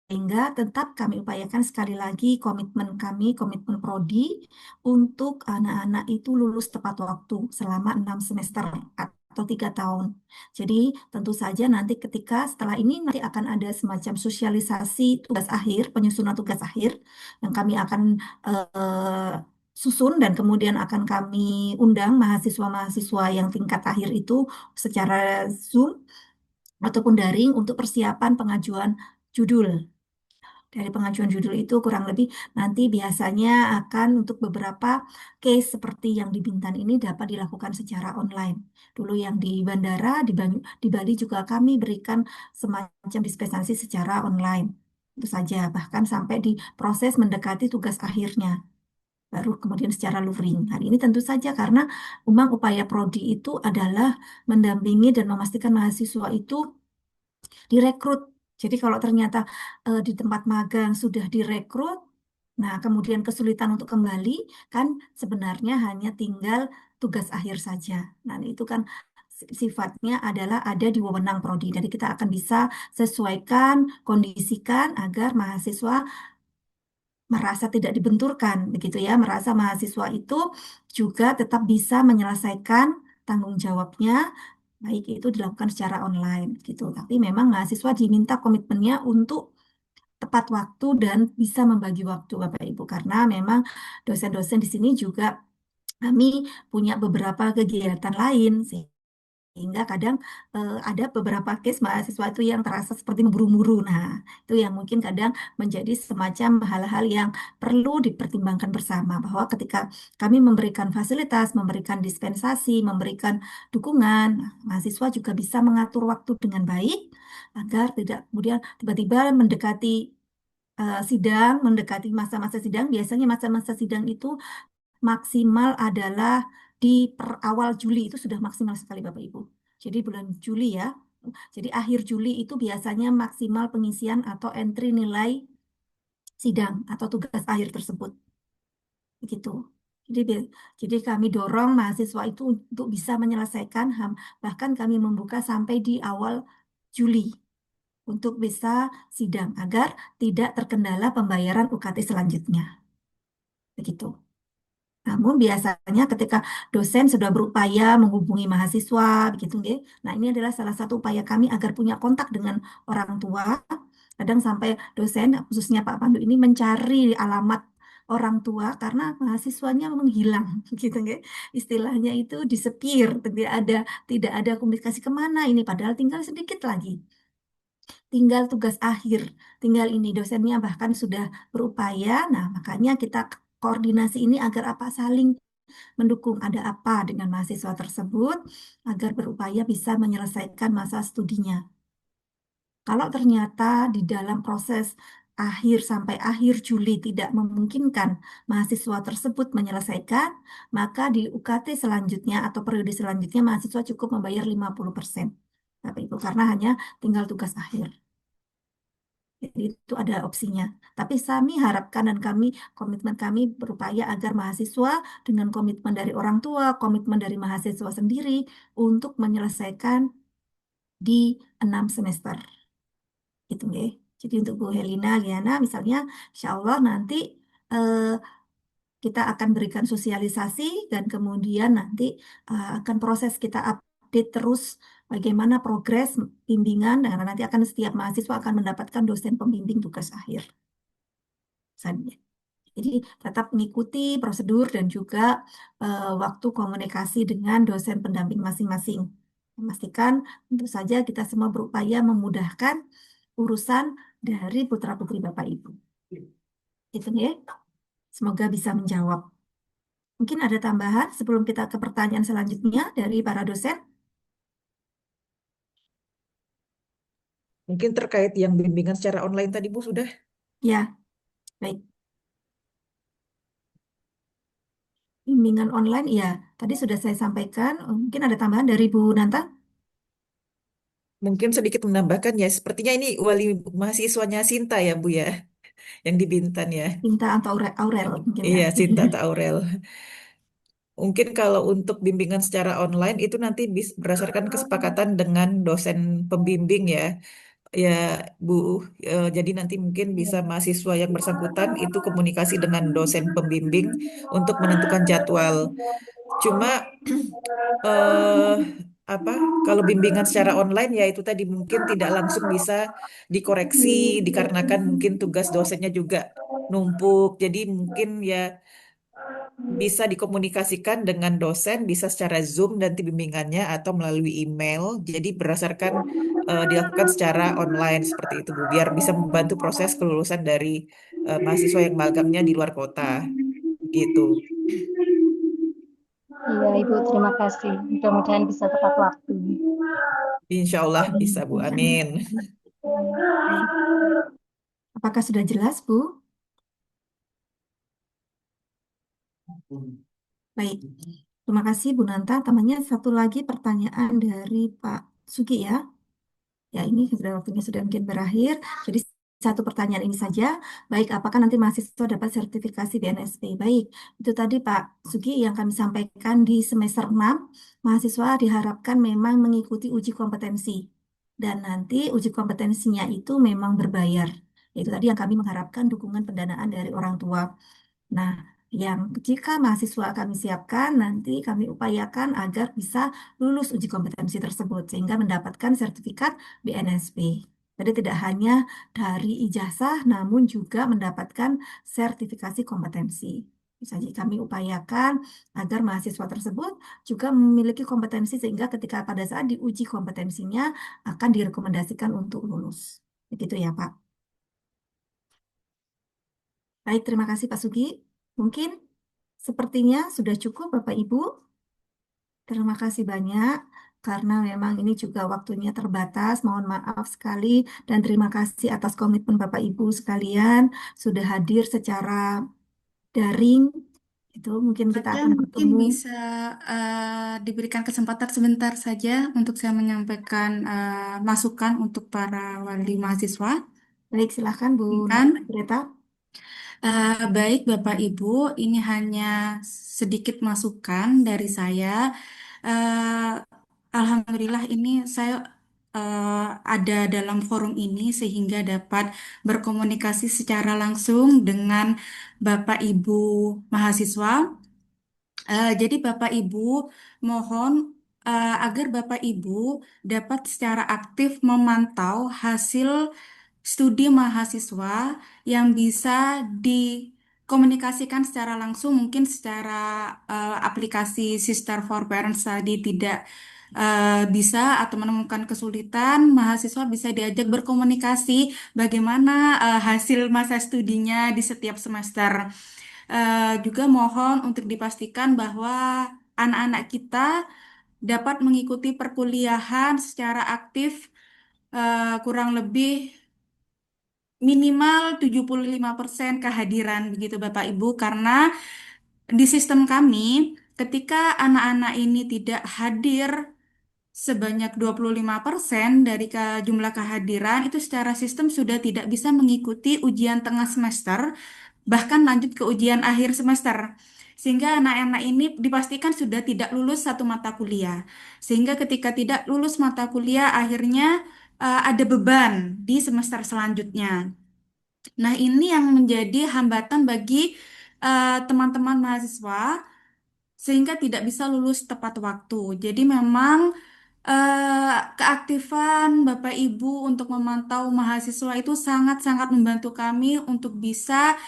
A: Sehingga tetap kami upayakan sekali lagi komitmen kami, komitmen Prodi untuk anak-anak itu lulus tepat waktu selama 6 semester atau 3 tahun. Jadi tentu saja nanti ketika setelah ini nanti akan ada semacam sosialisasi tugas akhir, penyusunan tugas akhir yang kami akan eh, susun dan kemudian akan kami undang mahasiswa-mahasiswa yang tingkat akhir itu secara Zoom ataupun daring untuk persiapan pengajuan judul. Dari pengajuan judul itu kurang lebih nanti biasanya akan untuk beberapa case seperti yang di Bintan ini dapat dilakukan secara online. Dulu yang di bandara, di Bali juga kami berikan semacam dispensasi secara online. Itu saja, bahkan sampai di proses mendekati tugas akhirnya. Baru kemudian secara luring. Hari ini tentu saja karena memang upaya Prodi itu adalah mendampingi dan memastikan mahasiswa itu direkrut. Jadi kalau ternyata di tempat magang sudah direkrut, nah kemudian kesulitan untuk kembali, kan sebenarnya hanya tinggal tugas akhir saja. Nah itu kan sifatnya adalah ada di wewenang prodi. Jadi kita akan bisa sesuaikan, kondisikan agar mahasiswa merasa tidak dibenturkan, begitu ya, merasa mahasiswa itu juga tetap bisa menyelesaikan tanggung jawabnya baik itu dilakukan secara online gitu. Tapi memang mahasiswa diminta komitmennya untuk tepat waktu dan bisa membagi waktu Bapak Ibu karena memang dosen-dosen di sini juga kami punya beberapa kegiatan lain sehingga kadang ada beberapa case mahasiswa itu yang terasa seperti memburu-buru. Nah, itu yang mungkin kadang menjadi semacam hal-hal yang perlu dipertimbangkan bersama bahwa ketika kami memberikan fasilitas, memberikan dispensasi, memberikan dukungan, nah, mahasiswa juga bisa mengatur waktu dengan baik agar tidak kemudian tiba-tiba mendekati sidang, mendekati masa-masa sidang. Biasanya masa-masa sidang itu maksimal adalah di per awal Juli itu sudah maksimal sekali Bapak Ibu. Jadi bulan Juli ya. Jadi akhir Juli itu biasanya maksimal pengisian atau entry nilai sidang atau tugas akhir tersebut. Begitu. Jadi, jadi kami dorong mahasiswa itu untuk bisa menyelesaikan bahkan kami membuka sampai di awal Juli untuk bisa sidang agar tidak terkendala pembayaran UKT selanjutnya. Begitu. Namun biasanya ketika dosen sudah berupaya menghubungi mahasiswa, begitu, nggih. Nah, ini adalah salah satu upaya kami agar punya kontak dengan orang tua. Kadang sampai dosen, khususnya Pak Pandu ini mencari alamat orang tua karena mahasiswanya menghilang, gitu, nggih. Istilahnya itu disepir, tidak ada komunikasi kemana ini, padahal tinggal sedikit lagi. Tinggal tugas akhir, tinggal ini dosennya bahkan sudah berupaya. Nah, makanya kita koordinasi ini agar apa saling mendukung ada apa dengan mahasiswa tersebut agar berupaya bisa menyelesaikan masa studinya. Kalau ternyata di dalam proses akhir sampai akhir Juli tidak memungkinkan mahasiswa tersebut menyelesaikan, maka di UKT selanjutnya atau periode selanjutnya mahasiswa cukup membayar 50%. Bapak Ibu, karena hanya tinggal tugas akhir. Jadi itu ada opsinya. Tapi kami harapkan dan komitmen kami berupaya agar mahasiswa dengan komitmen dari orang tua, komitmen dari mahasiswa sendiri untuk menyelesaikan di 6 semester. Gitu nggih. Jadi untuk Bu Helina, Liana misalnya, insya Allah nanti eh, kita akan berikan sosialisasi dan kemudian nanti akan proses kita update terus bagaimana progres bimbingan dan nanti akan setiap mahasiswa akan mendapatkan dosen pembimbing tugas akhir. Misalnya. Jadi tetap mengikuti prosedur dan juga waktu komunikasi dengan dosen pendamping masing-masing. Memastikan tentu saja kita semua berupaya memudahkan urusan dari putra-putri Bapak Ibu. Itu ya. Semoga bisa menjawab. Mungkin ada tambahan sebelum kita ke pertanyaan selanjutnya dari para dosen?
E: Mungkin terkait yang bimbingan secara online tadi Bu sudah.
A: Ya, baik. Bimbingan online, ya. Tadi sudah saya sampaikan. Mungkin ada tambahan dari Bu Nanta?
E: Mungkin sedikit menambahkan ya, sepertinya ini wali mahasiswanya Sinta ya Bu ya, yang di Bintan ya.
A: Cinta atau Aurel mungkin ya.
E: Iya, Sinta atau Aurel. Mungkin kalau untuk bimbingan secara online itu nanti berdasarkan kesepakatan dengan dosen pembimbing ya. Ya, Bu, jadi nanti mungkin bisa mahasiswa yang bersangkutan itu komunikasi dengan dosen pembimbing untuk menentukan jadwal. Cuma eh apa kalau bimbingan secara online ya itu tadi mungkin tidak langsung bisa dikoreksi dikarenakan mungkin tugas dosennya juga numpuk. Jadi mungkin ya bisa dikomunikasikan dengan dosen bisa secara Zoom nanti bimbingannya atau melalui email. Jadi berdasarkan dilakukan secara online seperti itu Bu, biar bisa membantu proses kelulusan dari mahasiswa yang magangnya di luar kota gitu.
K: Iya, Ibu, terima kasih. Mudah-mudahan bisa tepat waktu.
E: Insya Allah bisa Bu, amin.
A: Baik. Apakah sudah jelas, Bu? Baik. Terima kasih, Bu Nanta. Tamanya satu lagi pertanyaan dari Pak Sugi ya. Ya, ini sudah waktunya sudah mungkin berakhir. Jadi satu pertanyaan ini saja. Baik, apakah nanti mahasiswa dapat sertifikasi BNSP? Baik, itu tadi Pak Sugi yang kami sampaikan di semester 6, mahasiswa diharapkan memang mengikuti uji kompetensi. Dan nanti uji kompetensinya itu memang berbayar. Itu tadi yang kami mengharapkan dukungan pendanaan dari orang tua. Nah, yang jika mahasiswa kami siapkan, nanti kami upayakan agar bisa lulus uji kompetensi tersebut sehingga mendapatkan sertifikat BNSP. Jadi tidak hanya dari ijazah, namun juga mendapatkan sertifikasi kompetensi. Jadi kami upayakan agar mahasiswa tersebut juga memiliki kompetensi sehingga ketika pada saat diuji kompetensinya akan direkomendasikan untuk lulus. Begitu ya, Pak. Baik, terima kasih Pak Sugi. Mungkin sepertinya sudah cukup Bapak Ibu. Terima kasih banyak karena memang ini juga waktunya terbatas. Mohon maaf sekali dan terima kasih atas komitmen Bapak Ibu sekalian sudah hadir secara daring. Itu mungkin kita
G: Saja
A: akan
G: mungkin
A: bertemu.
G: bisa diberikan kesempatan sebentar saja untuk saya menyampaikan masukan untuk para wali mahasiswa.
A: Baik, silahkan Bu
G: Kan?
A: Greta.
G: Baik Bapak Ibu, ini hanya sedikit masukan dari saya. Eh, Alhamdulillah ini saya ada dalam forum ini sehingga dapat berkomunikasi secara langsung dengan Bapak Ibu mahasiswa. Jadi Bapak Ibu mohon agar Bapak Ibu dapat secara aktif memantau hasil studi mahasiswa yang bisa dikomunikasikan secara langsung, mungkin secara aplikasi Sister for Parents tadi tidak bisa atau menemukan kesulitan, mahasiswa bisa diajak berkomunikasi bagaimana hasil masa studinya di setiap semester. Juga mohon untuk dipastikan bahwa anak-anak kita dapat mengikuti perkuliahan secara aktif kurang lebih minimal 75% kehadiran begitu Bapak Ibu, karena di sistem kami ketika anak-anak ini tidak hadir sebanyak 25% dari jumlah kehadiran itu secara sistem sudah tidak bisa mengikuti ujian tengah semester, bahkan lanjut ke ujian akhir semester. Sehingga anak-anak ini dipastikan sudah tidak lulus satu mata kuliah. Sehingga ketika tidak lulus mata kuliah, akhirnya ada beban di semester selanjutnya. Nah, ini yang menjadi hambatan bagi teman-teman mahasiswa sehingga tidak bisa lulus tepat waktu. Jadi memang keaktifan Bapak Ibu untuk memantau mahasiswa itu sangat-sangat membantu kami untuk bisa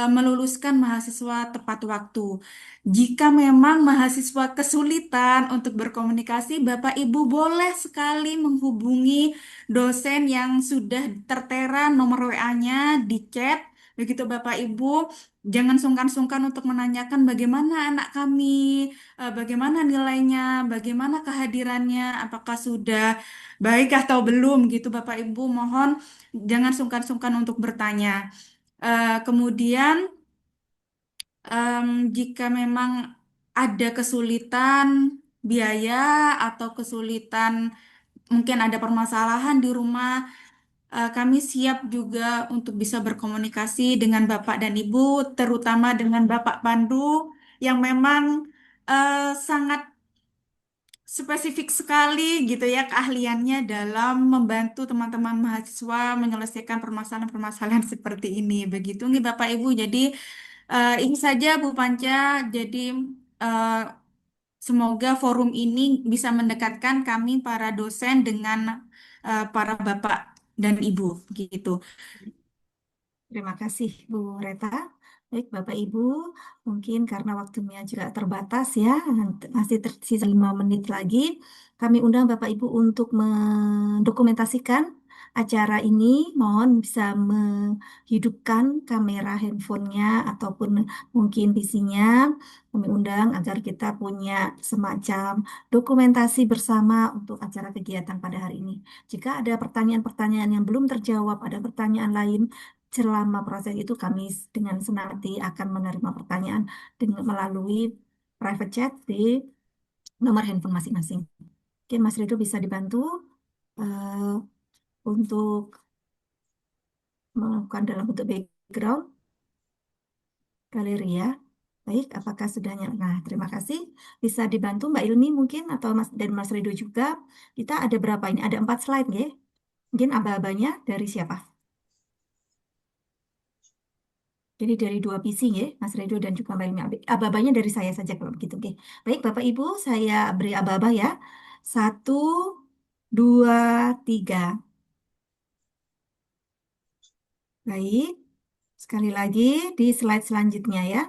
G: meluluskan mahasiswa tepat waktu. Jika memang mahasiswa kesulitan untuk berkomunikasi, Bapak Ibu boleh sekali menghubungi dosen yang sudah tertera nomor WA-nya di chat. Begitu Bapak Ibu, jangan sungkan-sungkan untuk menanyakan bagaimana anak kami, bagaimana nilainya, bagaimana kehadirannya, apakah sudah baik atau belum gitu Bapak Ibu. Mohon jangan sungkan-sungkan untuk bertanya. Kemudian jika memang ada kesulitan biaya atau kesulitan mungkin ada permasalahan di rumah, kami siap juga untuk bisa berkomunikasi dengan Bapak dan Ibu, terutama dengan Bapak Pandu yang memang sangat spesifik sekali gitu ya keahliannya dalam membantu teman-teman mahasiswa menyelesaikan permasalahan-permasalahan seperti ini. Begitu nih Bapak Ibu. Jadi ini saja Bu Panca. Jadi eh, semoga forum ini bisa mendekatkan kami para dosen dengan para Bapak dan Ibu gitu.
A: Terima kasih Bu Reta. Baik Bapak Ibu, mungkin karena waktunya juga terbatas ya, masih tersisa 5 menit lagi. Kami undang Bapak Ibu untuk mendokumentasikan acara ini. Mohon bisa menghidupkan kamera handphonenya ataupun mungkin PC-nya. Kami undang agar kita punya semacam dokumentasi bersama untuk acara kegiatan pada hari ini. Jika ada pertanyaan-pertanyaan yang belum terjawab, ada pertanyaan lain, selama proses itu kami dengan senang hati akan menerima pertanyaan dengan melalui private chat di nomor handphone masing-masing. Oke, Mas Rido bisa dibantu eh, untuk melakukan dalam bentuk background galeri ya. Baik, apakah sudah nyala? Nah, terima kasih. Bisa dibantu Mbak Ilmi mungkin atau Mas dan Mas Rido juga. Kita ada berapa ini? Ada 4 slide ya. Mungkin aba-abanya dari siapa? Jadi dari 2 PC ya, Mas Redo dan juga Mbak Ilmi. Aba-abanya dari saya saja kalau begitu. Oke. Baik, Bapak Ibu, saya beri aba-aba ya. 1, 2, 3. Baik. Sekali lagi di slide selanjutnya ya.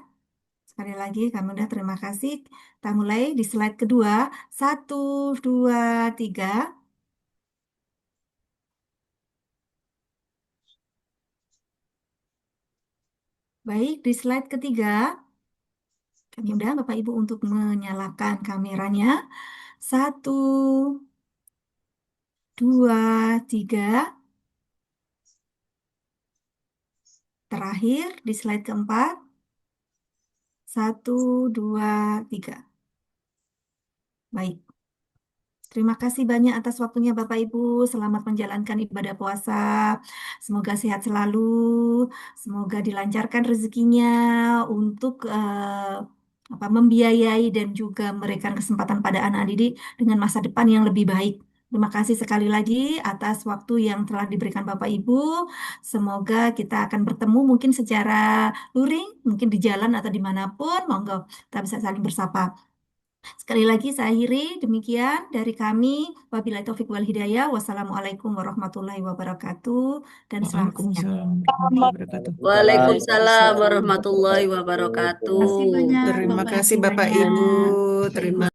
A: Sekali lagi, kami udah terima kasih. Kita mulai di slide kedua. 1, 2, 3. Baik, di slide ketiga. Kami undang Bapak Ibu untuk menyalakan kameranya. 1, 2, 3. Terakhir di slide keempat. 1, 2, 3. Baik. Terima kasih banyak atas waktunya Bapak Ibu. Selamat menjalankan ibadah puasa. Semoga sehat selalu. Semoga dilancarkan rezekinya untuk membiayai dan juga memberikan kesempatan pada anak didik dengan masa depan yang lebih baik. Terima kasih sekali lagi atas waktu yang telah diberikan Bapak Ibu. Semoga kita akan bertemu mungkin secara luring, mungkin di jalan atau dimanapun. Monggo kita bisa saling bersapa. Sekali lagi saya akhiri demikian dari kami. Wabillahi taufik wal hidayah. Wassalamualaikum warahmatullahi wabarakatuh dan selamat siang.
E: Waalaikumsalam warahmatullahi wabarakatuh.
I: Waalaikumsalam warahmatullahi
G: Terima
I: wabarakatuh.
G: kasih banyak
E: Terima
G: Bapak
E: kasih
G: Ibu
E: Bapak
G: banyak.
E: Ibu. Terima